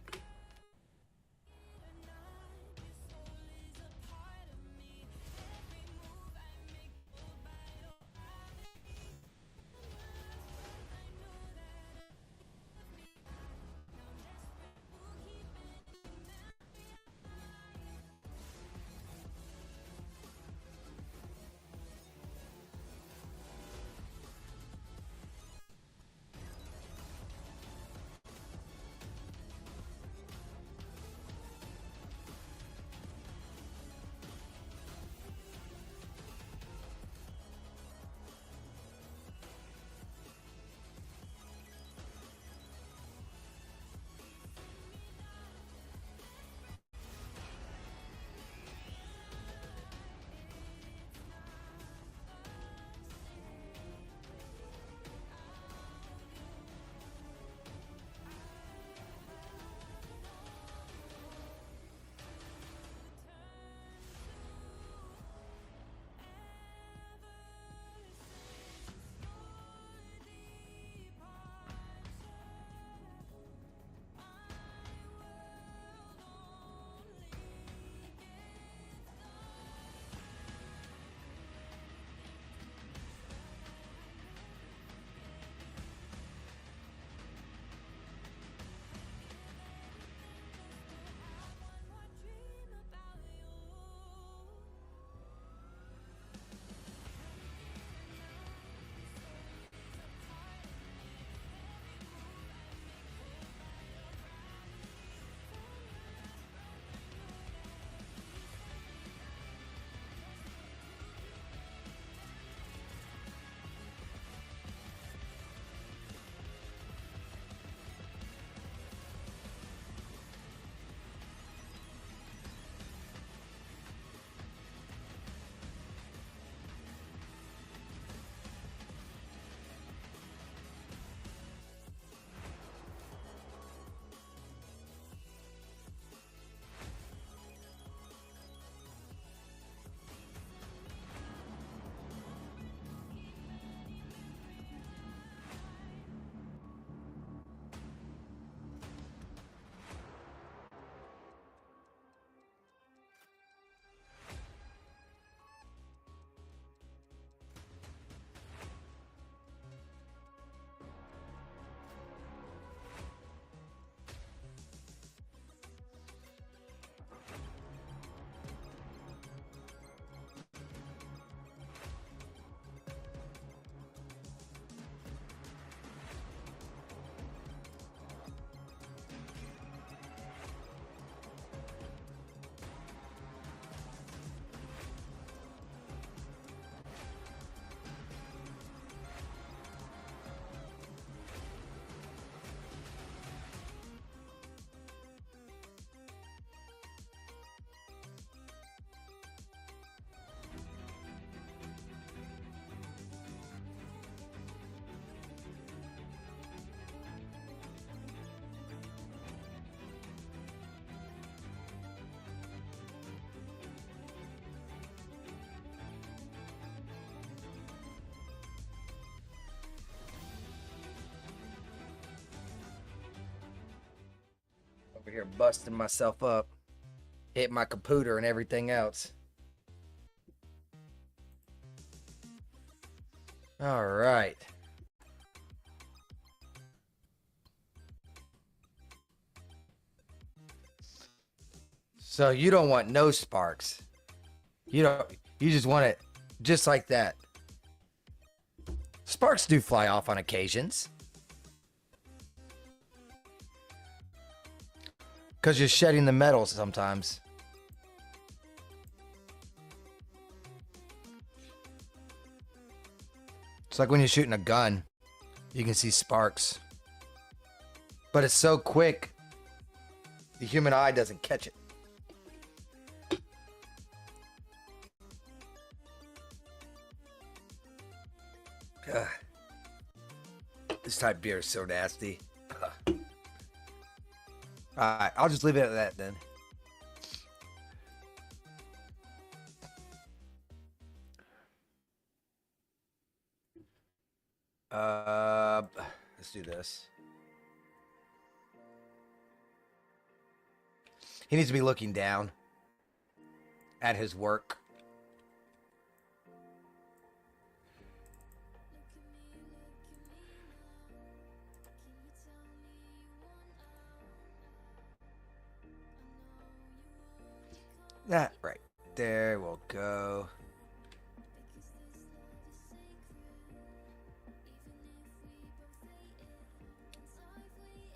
Over here busting myself up. Hit my computer and everything else. All right. So you don't want no sparks. You just want it just like that. Sparks do fly off on occasions. Because you're shedding the metal sometimes. It's like when you're shooting a gun. You can see sparks. But it's so quick, the human eye doesn't catch it. Ugh. This type of beer is so nasty. Alright, I'll just leave it at that then. Let's do this. He needs to be looking down at his work. That right there will go.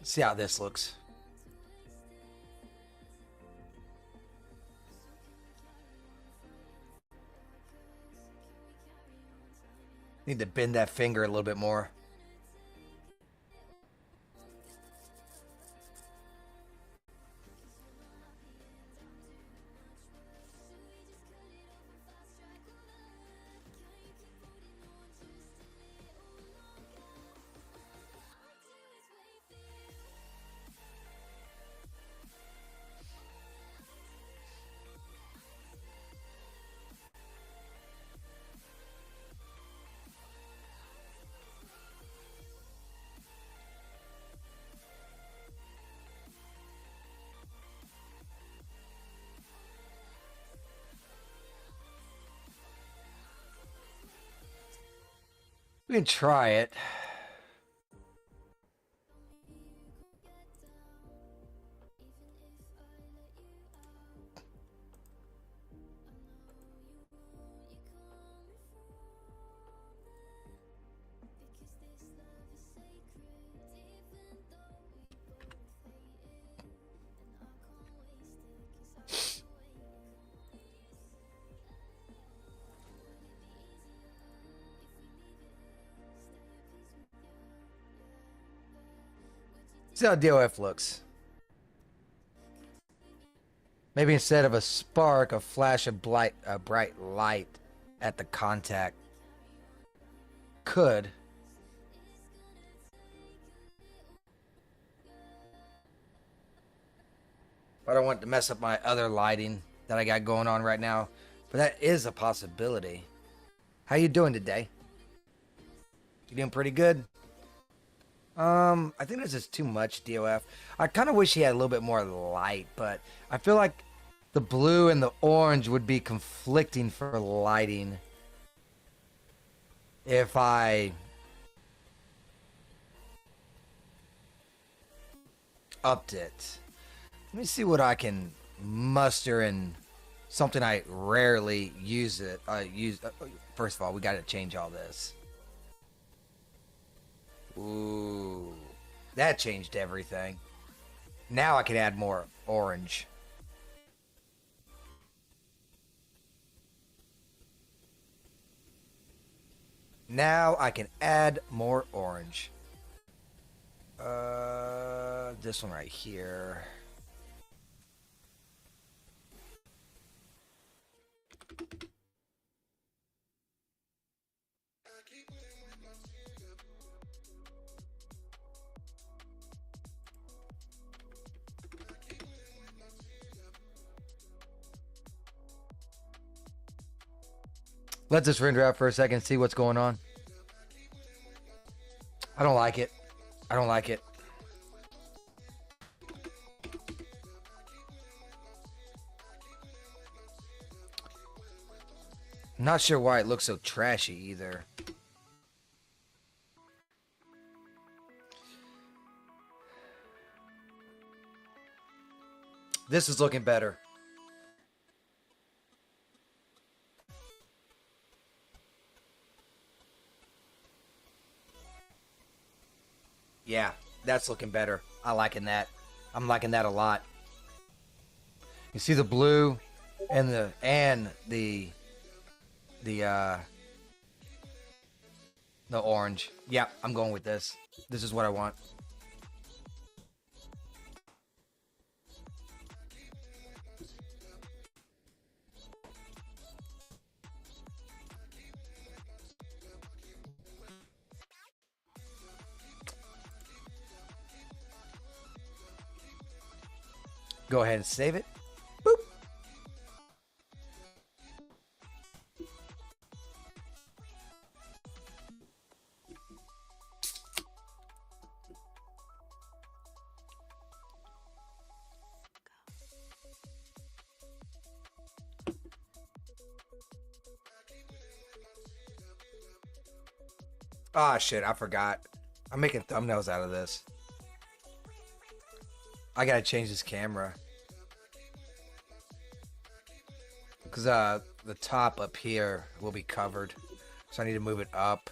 Let's see how this looks. Need to bend that finger a little bit more. We can try it. See how DOF looks. Maybe instead of a spark, a flash of bright light at the contact. Could. I don't want to mess up my other lighting that I got going on right now. But that is a possibility. How you doing today? You doing pretty good? I think this is too much DOF. I kind of wish he had a little bit more light, but I feel like the blue and the orange would be conflicting for lighting if I upped it. Let me see what I can muster in something I rarely use it. First of all, we got to change all this. Ooh, that changed everything. Now I can add more orange. Now I can add more orange. This one right here. Let this render out for a second, see what's going on. I don't like it. I don't like it. I'm not sure why it looks so trashy either. This is looking better. Yeah, that's looking better. I'm liking that a lot. You see the blue and the orange. Yeah, I'm going with this. This is what I want. Go ahead and save it. Boop. Ah, shit, I forgot. I'm making thumbnails out of this. I gotta change this camera. Because the top up here will be covered. So I need to move it up.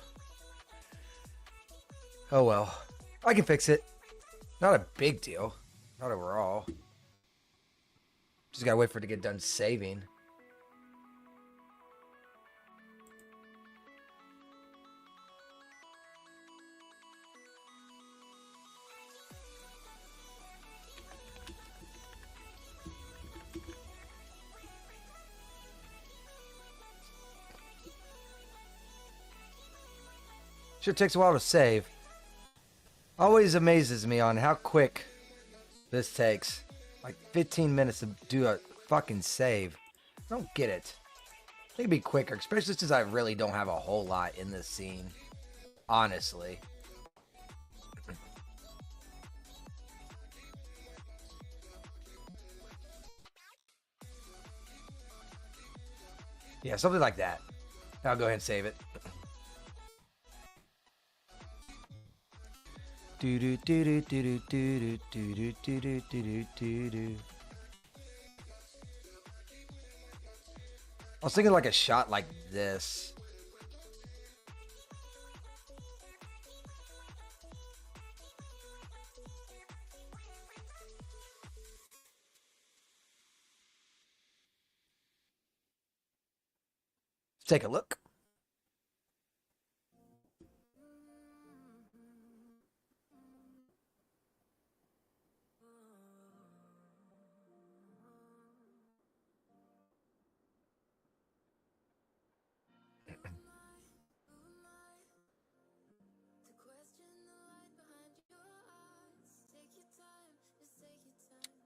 Oh well. I can fix it. Not a big deal. Not overall. Just gotta wait for it to get done saving. Sure takes a while to save. Always amazes me on how quick this takes. Like 15 minutes to do a fucking save. I don't get it. I think it'd be quicker, especially since I really don't have a whole lot in this scene. Honestly. Yeah, something like that. I'll go ahead and save it. Do do do do do do do do do do do do do. I was thinking like a shot like this. Let's take a look.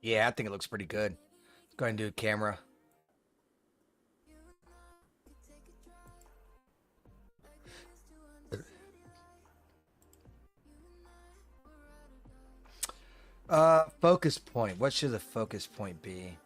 Yeah, I think it looks pretty good. Let's go ahead and do a camera. Focus point. What should the focus point be?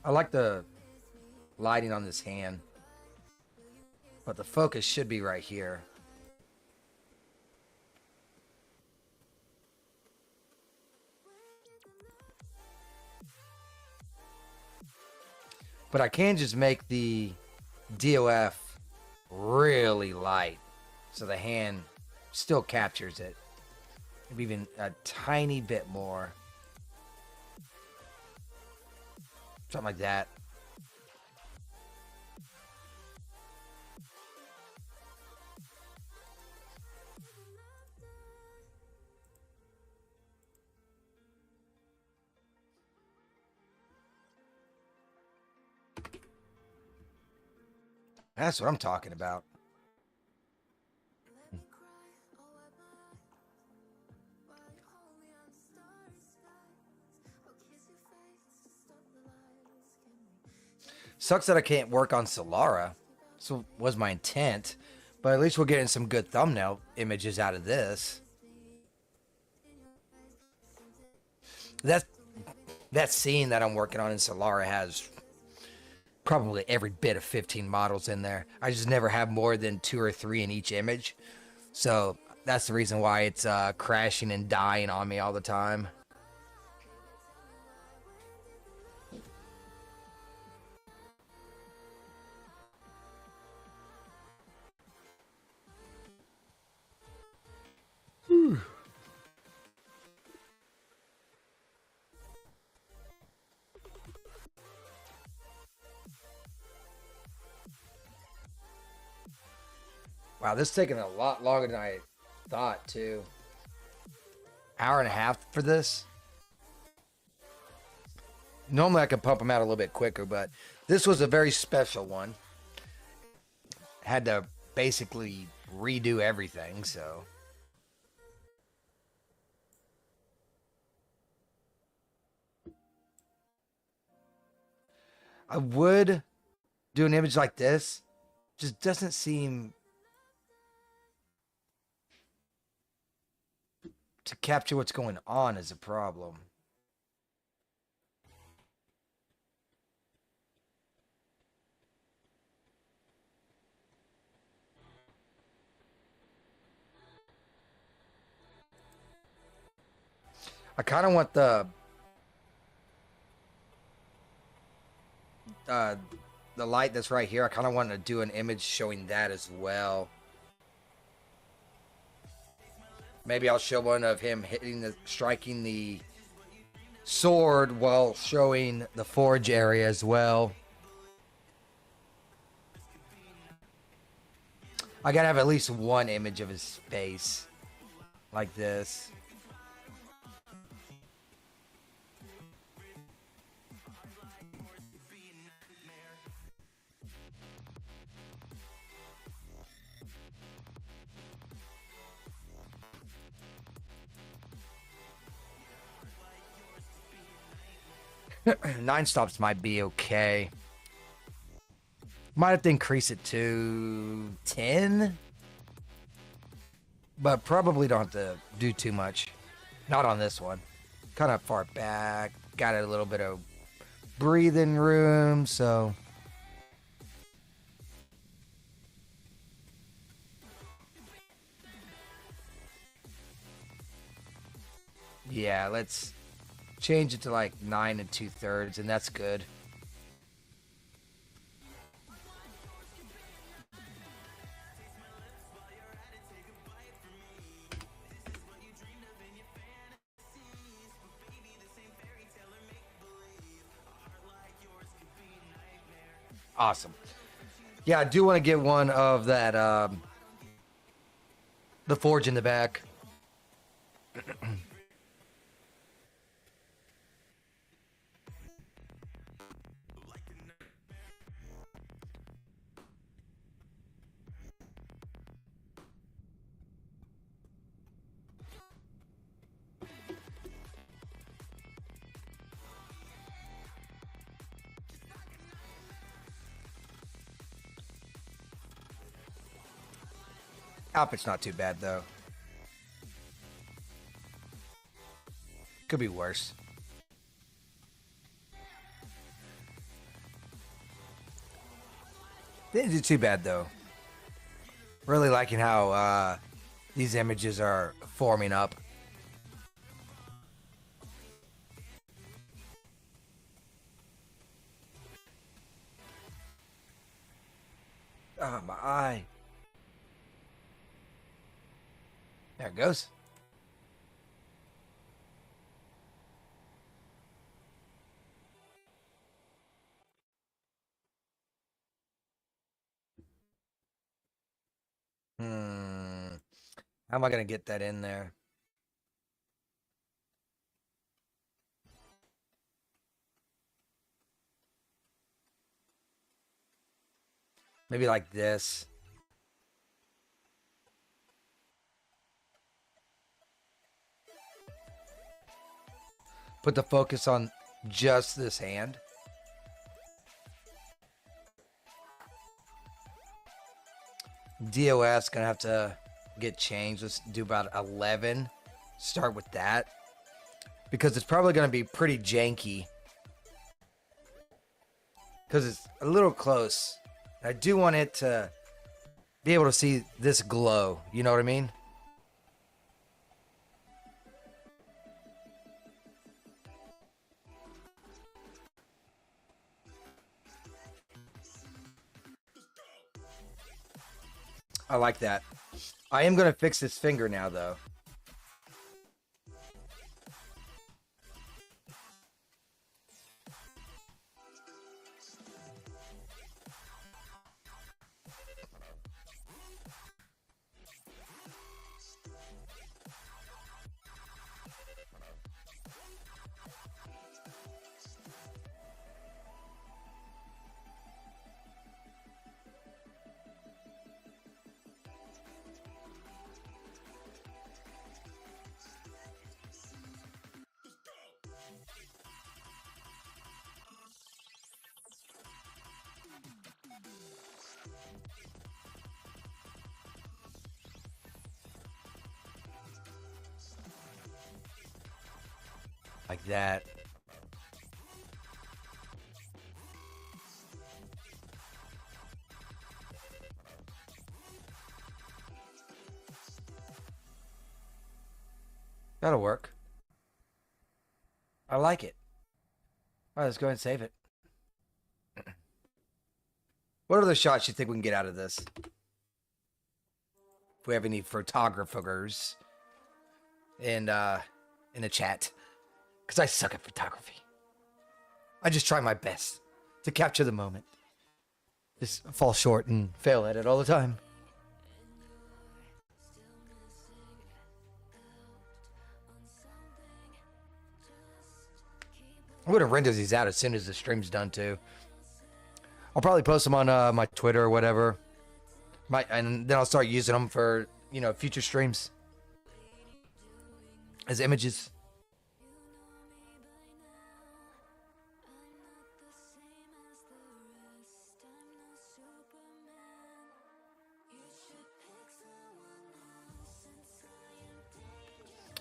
I like the lighting on this hand, but the focus should be right here. But I can just make the DOF really light so the hand still captures it. Maybe even a tiny bit more. Something like that. That's what I'm talking about. Sucks that I can't work on Selara. So was my intent. But at least we're getting some good thumbnail images out of this. That scene that I'm working on in Selara has probably every bit of 15 models in there. I just never have more than 2 or 3 in each image. So that's the reason why it's crashing and dying on me all the time. Wow, this is taking a lot longer than I thought, too. Hour and a half for this. Normally I could pump them out a little bit quicker, but this was a very special one. Had to basically redo everything, so. I would do an image like this. Just doesn't seem to capture what's going on is a problem. I kind of want the light that's right here. I kind of want to do an image showing that as well. Maybe I'll show one of him striking the sword while showing the forge area as well. I gotta have at least one image of his face like this. Nine stops might be okay. Might have to increase it to 10. But probably don't have to do too much. Not on this one. Kind of far back. Got a little bit of breathing room, so. Yeah, let's change it to like 9 2/3, and that's good. Awesome. Yeah, I do want to get one of that, the forge in the back. Outfit's not too bad, though. Could be worse. Didn't do too bad, though. Really liking how these images are forming up. Oh, my eye. There it goes. How am I going to get that in there? Maybe like this. Put the focus on just this hand. DOS gonna have to get changed. Let's do about 11. Start with that. Because it's probably gonna be pretty janky. Because it's a little close. I do want it to be able to see this glow. You know what I mean? I like that. I am going to fix this finger now, though. Like that. That'll work. I like it. All right, let's go ahead and save it. What other shots you think we can get out of this? If we have any photographers in the chat. Because I suck at photography. I just try my best to capture the moment. Just fall short and fail at it all the time. I'm going to render these out as soon as the stream's done, too. I'll probably post them on my Twitter or whatever. And then I'll start using them for, you know, future streams. As images.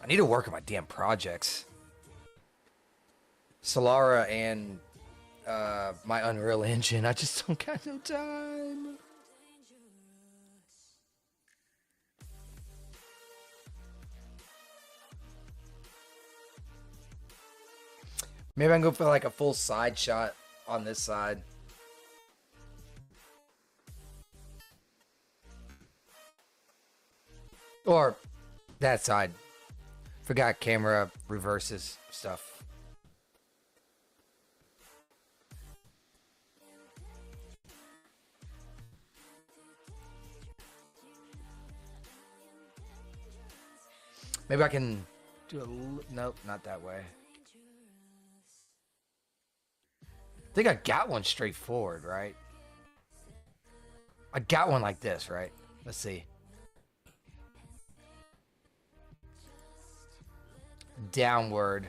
I need to work on my damn projects. Selara and my Unreal Engine. I just don't got no time. Maybe I can go for like a full side shot on this side. Or that side. Forgot camera reverses stuff. Maybe I can do a... Nope, not that way. I think I got one straightforward, right? I got one like this, right? Let's see. Downward.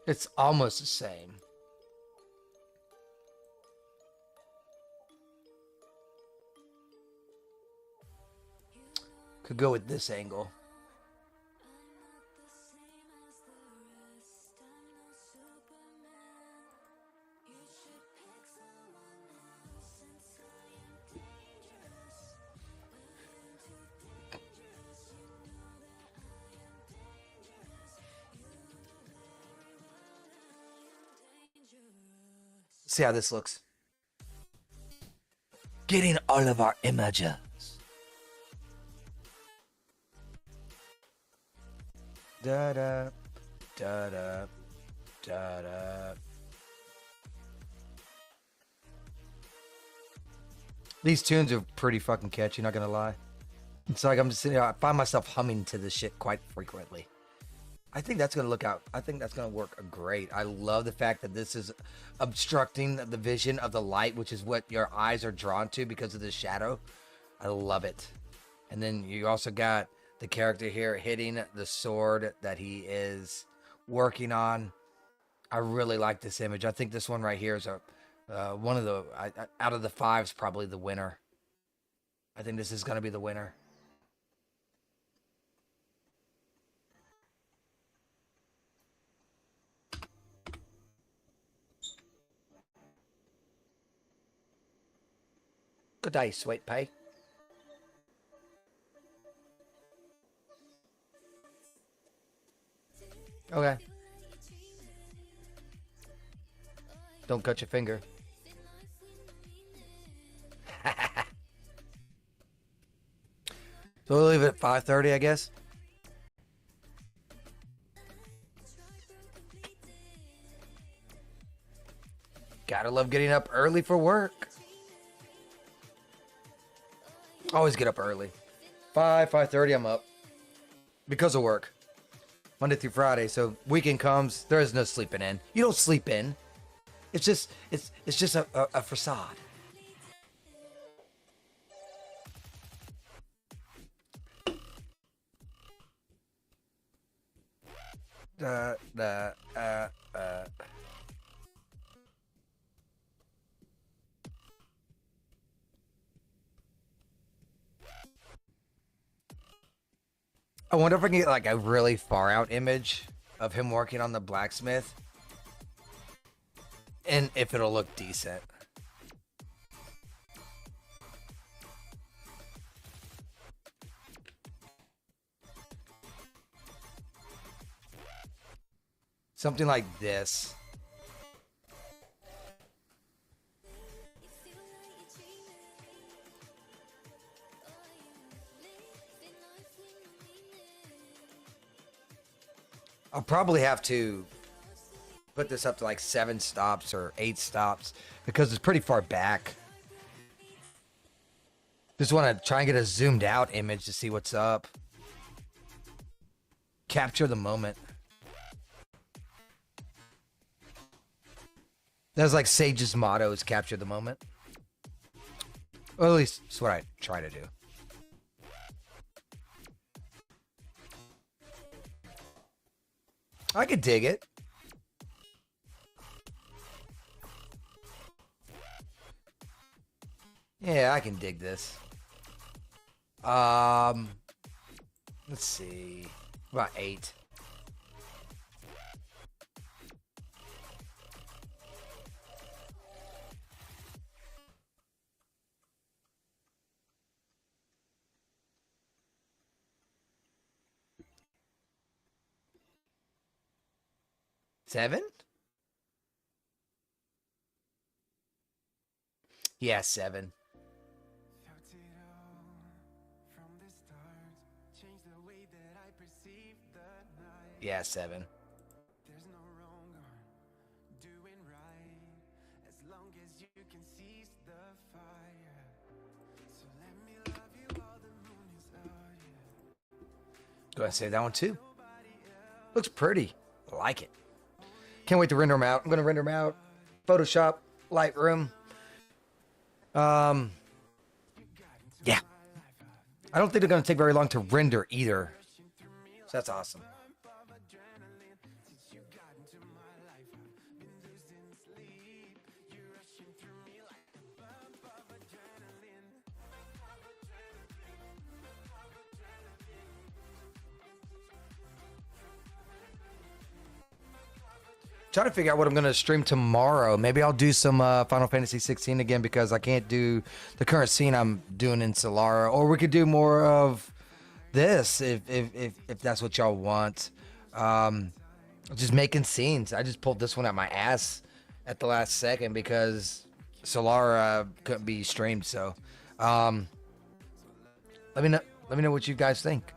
It's almost the same. Could go with this angle. See how this looks. Getting all of our images. Da da da da da da. These tunes are pretty fucking catchy, not gonna lie. It's like I'm just sitting there, I find myself humming to this shit quite frequently. I think that's gonna look out. I think that's gonna work great. I love the fact that this is obstructing the vision of the light, which is what your eyes are drawn to because of the shadow. I love it. And then you also got the character here hitting the sword that he is working on. I really like this image. I think this one right here is one of the out of the 5's probably the winner. I think this is going to be the winner. Good day, sweet pea. Okay. Don't cut your finger. So we'll leave it at 5:30, I guess. Gotta love getting up early for work. Always get up early. 5:30, I'm up. Because of work. Monday through Friday. So weekend comes, there is no sleeping in. You don't sleep in. It's just a facade. I wonder if I can get like a really far out image of him working on the blacksmith. And if it'll look decent. Something like this. I'll probably have to put this up to like 7 stops or 8 stops because it's pretty far back. Just want to try and get a zoomed out image to see what's up. Capture the moment. That's like Sage's motto, is capture the moment. Or at least that's what I try to do. I could dig it. Yeah, I can dig this. Let's see. About 8. Seven? Yeah, 7. Yeah, 7. Go ahead and save that one too. Looks pretty. I like it. Can't wait to render them out. I'm going to render them out. Photoshop, Lightroom. Yeah. I don't think they're going to take very long to render either. So that's awesome. Trying to figure out what I'm going to stream tomorrow. Maybe I'll do some Final Fantasy 16 again because I can't do the current scene I'm doing in Selara. Or we could do more of this if that's what y'all want. Just making scenes. I just pulled this one out my ass at the last second because Selara couldn't be streamed. So let me know what you guys think.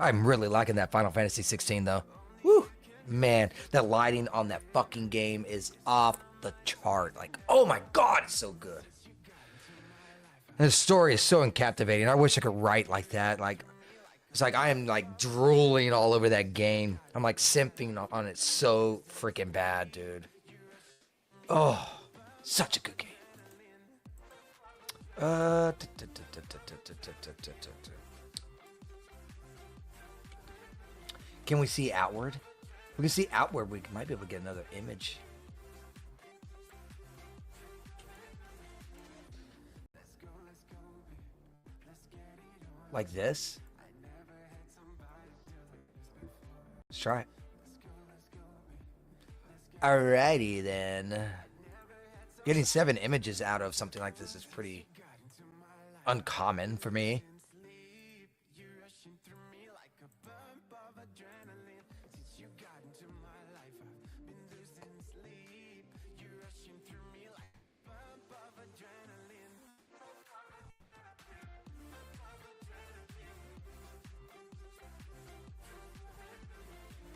I'm really liking that Final Fantasy 16 though. Woo! Man, that lighting on that fucking game is off the chart. Like, oh my god, it's so good. And the story is so captivating. I wish I could write like that. Like, it's like I am like drooling all over that game. I'm like simping on it so freaking bad, dude. Oh, such a good game. Uh, can we see outward? We can see outward. We might be able to get another image. Like this. Let's try it. Alrighty then. Getting 7 images out of something like this is pretty uncommon for me.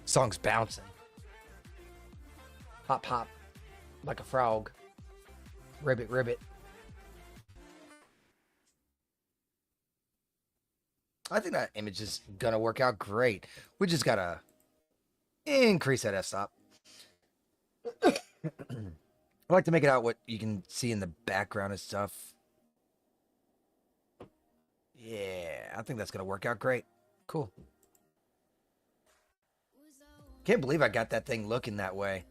Song's bouncing. Hop, hop. Like a frog. Ribbit, ribbit. I think that image is gonna work out great. We just gotta increase that f-stop. I like to make it out what you can see in the background and stuff. Yeah, I think that's gonna work out great. Cool. Can't believe I got that thing looking that way.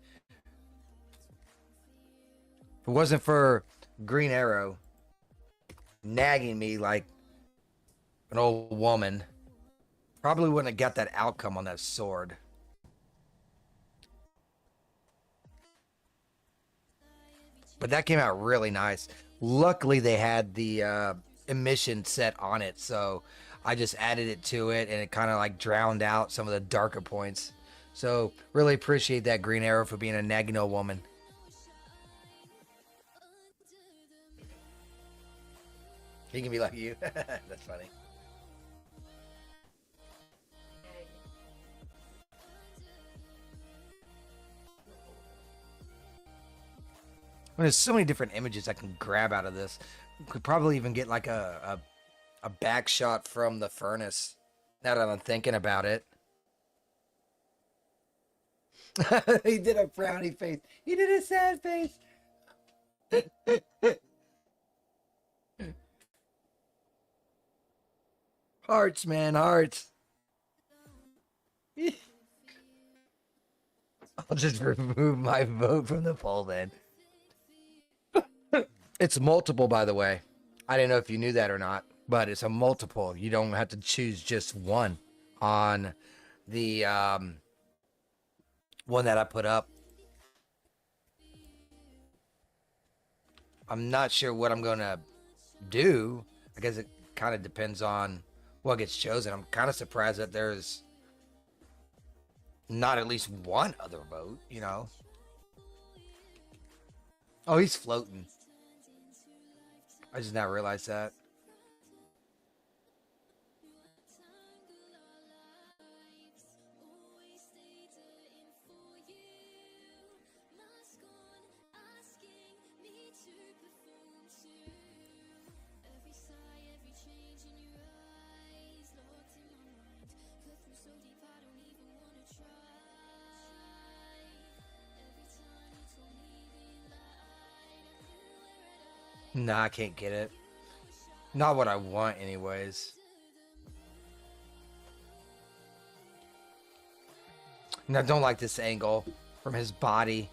If it wasn't for Green Arrow nagging me like an old woman, probably wouldn't have got that outcome on that sword. But that came out really nice. Luckily, they had the emission set on it, so I just added it to it, and it kind of like drowned out some of the darker points. So, really appreciate that Green Arrow for being a nagging old woman. He can be like you. That's funny. Well, there's so many different images I can grab out of this. Could probably even get like a back shot from the furnace. Now that I'm thinking about it. He did a frowny face. He did a sad face. Hearts, man, hearts. I'll just remove my vote from the poll then. It's multiple, by the way. I didn't know if you knew that or not, but it's a multiple. You don't have to choose just one on the one that I put up. I'm not sure what I'm going to do. I guess it kind of depends on what gets chosen. I'm kind of surprised that there's not at least one other vote, you know. Oh, he's floating. I just now realized that. Nah, I can't get it. Not what I want, anyways. And I don't like this angle from his body.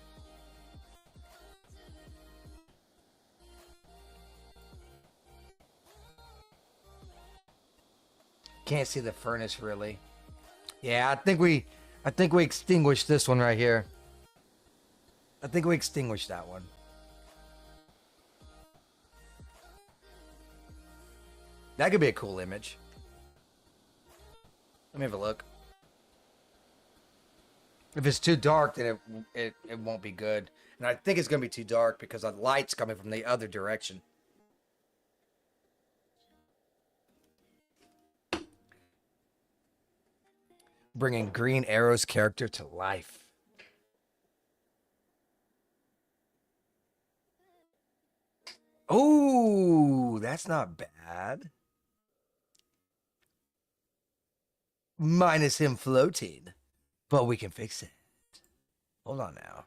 Can't see the furnace really. Yeah, I think we extinguished this one right here. I think we extinguished that one. That could be a cool image. Let me have a look. If it's too dark, then it won't be good. And I think it's going to be too dark because the light's coming from the other direction. Bringing Green Arrow's character to life. Oh, that's not bad. Minus him floating. But we can fix it. Hold on now.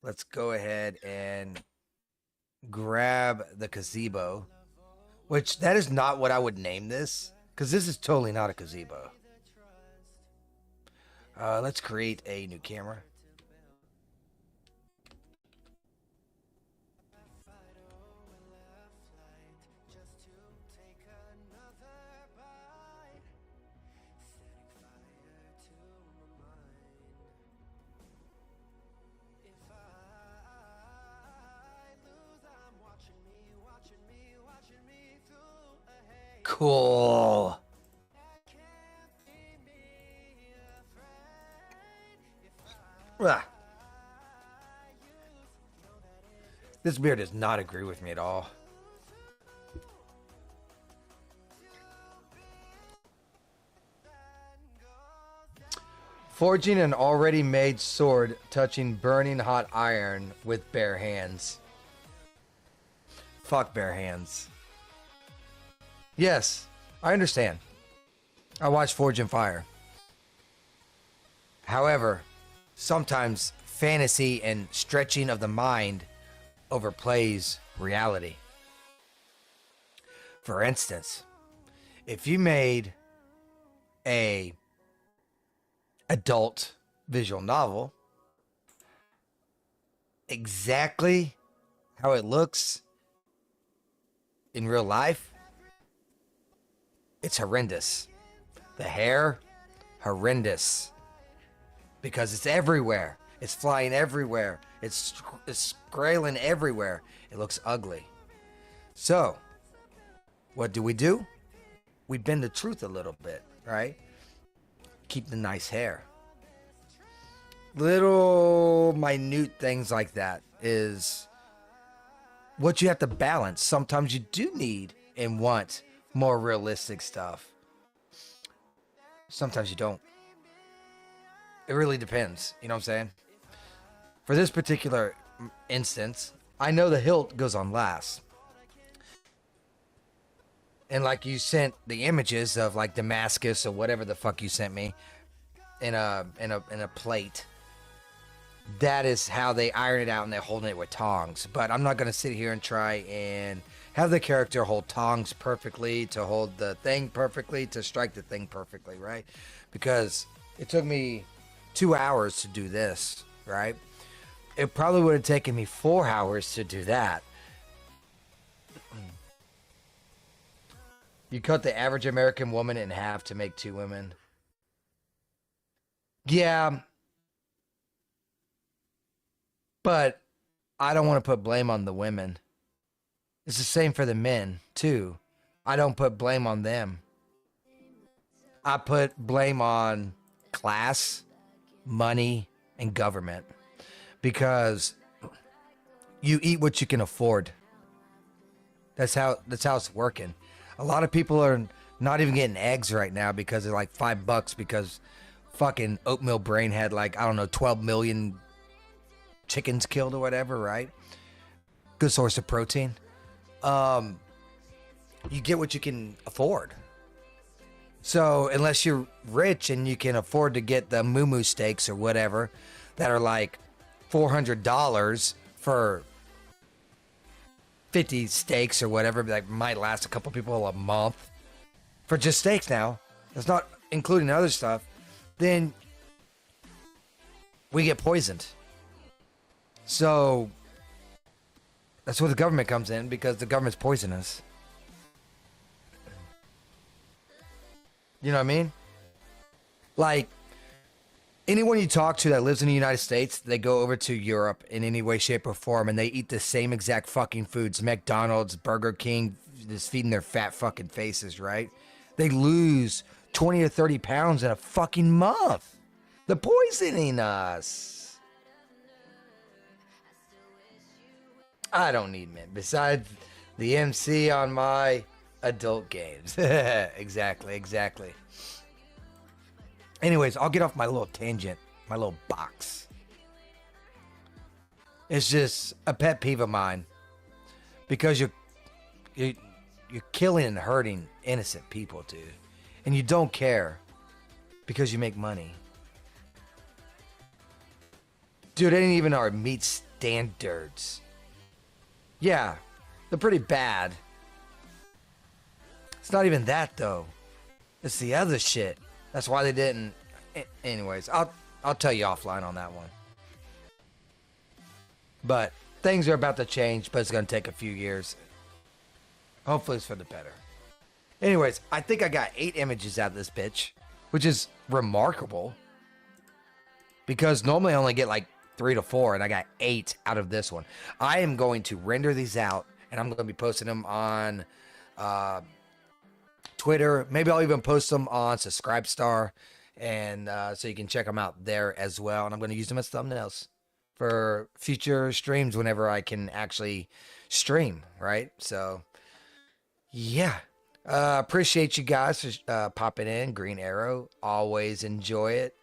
Let's go ahead and grab the gazebo, which that is not what I would name this, because this is totally not a gazebo. Let's create a new camera. Cool. Ah. This beer does not agree with me at all. Forging an already made sword, touching burning hot iron with bare hands. Fuck bare hands. Yes, I understand. I watch Forge and Fire. However, sometimes fantasy and stretching of the mind overplays reality. For instance, if you made a adult visual novel exactly how it looks in real life, it's horrendous. The hair, horrendous. Because it's everywhere. It's flying everywhere. It's scrailing everywhere. It looks ugly. So, what do? We bend the truth a little bit, right? Keep the nice hair. Little minute things like that is what you have to balance. Sometimes you do need and want more realistic stuff. Sometimes you don't. It really depends. You know what I'm saying? For this particular instance, I know the hilt goes on last. And like you sent the images of like Damascus or whatever the fuck you sent me in a plate. That is how they iron it out, and they're holding it with tongs. But I'm not gonna sit here and try and have the character hold tongs perfectly, to hold the thing perfectly, to strike the thing perfectly, right? Because it took me 2 hours to do this, right? It probably would have taken me 4 hours to do that. You cut the average American woman in half to make 2 women. Yeah. But I don't want to put blame on the women. It's the same for the men, too. I don't put blame on them. I put blame on class, money, and government. Because you eat what you can afford. That's how it's working. A lot of people are not even getting eggs right now because they're like $5 because fucking Oatmeal Brain had like, I don't know, 12 million chickens killed or whatever, right? Good source of protein. You get what you can afford. So unless you're rich and you can afford to get the moo steaks or whatever that are like $400 for 50 steaks or whatever, that might last a couple people a month for just steaks now, that's not including other stuff, then we get poisoned. So that's where the government comes in, because the government's poisonous. You know what I mean? Like, anyone you talk to that lives in the United States, they go over to Europe in any way, shape, or form, and they eat the same exact fucking foods. McDonald's, Burger King, just feeding their fat fucking faces, right? They lose 20 or 30 pounds in a fucking month. They're poisoning us. I don't need men besides the MC on my adult games. Exactly. Anyways, I'll get off my little tangent, my little box. It's just a pet peeve of mine, because you're killing and hurting innocent people, dude, and you don't care because you make money. Dude, it ain't even our meat standards. Yeah, they're pretty bad. It's not even that though. It's the other shit. That's why they didn't. Anyways, I'll tell you offline on that one. But things are about to change, but it's going to take a few years. Hopefully it's for the better. Anyways, I think I got 8 images out of this bitch, which is remarkable. Because normally I only get like 3 to 4, and I got 8 out of this one. I am going to render these out, and I'm going to be posting them on Twitter. Maybe I'll even post them on Subscribestar, and so you can check them out there as well. And I'm going to use them as thumbnails for future streams whenever I can actually stream, right? So, yeah. Appreciate you guys for popping in. Green Arrow, always enjoy it.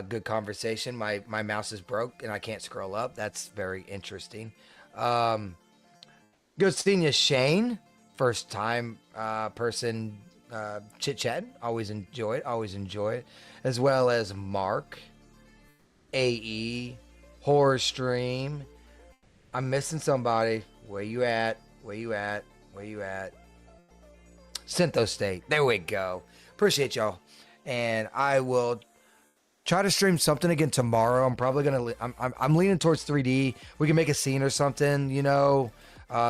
Good conversation. My mouse is broke and I can't scroll up. That's very interesting. Good seeing you, Shane. First time person chit chatting. Always enjoy it. As well as Mark, AE, Horror Stream. I'm missing somebody. Where you at? Syntho State. There we go. Appreciate y'all. And I will try to stream something again tomorrow. I'm probably gonna. I'm leaning towards 3D. We can make a scene or something. You know,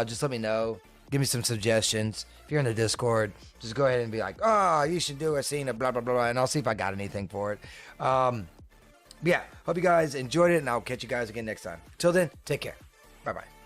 just let me know. Give me some suggestions. If you're in the Discord, just go ahead and be like, "Oh, you should do a scene of blah blah blah," and I'll see if I got anything for it. Yeah. Hope you guys enjoyed it, and I'll catch you guys again next time. Till then, take care. Bye bye.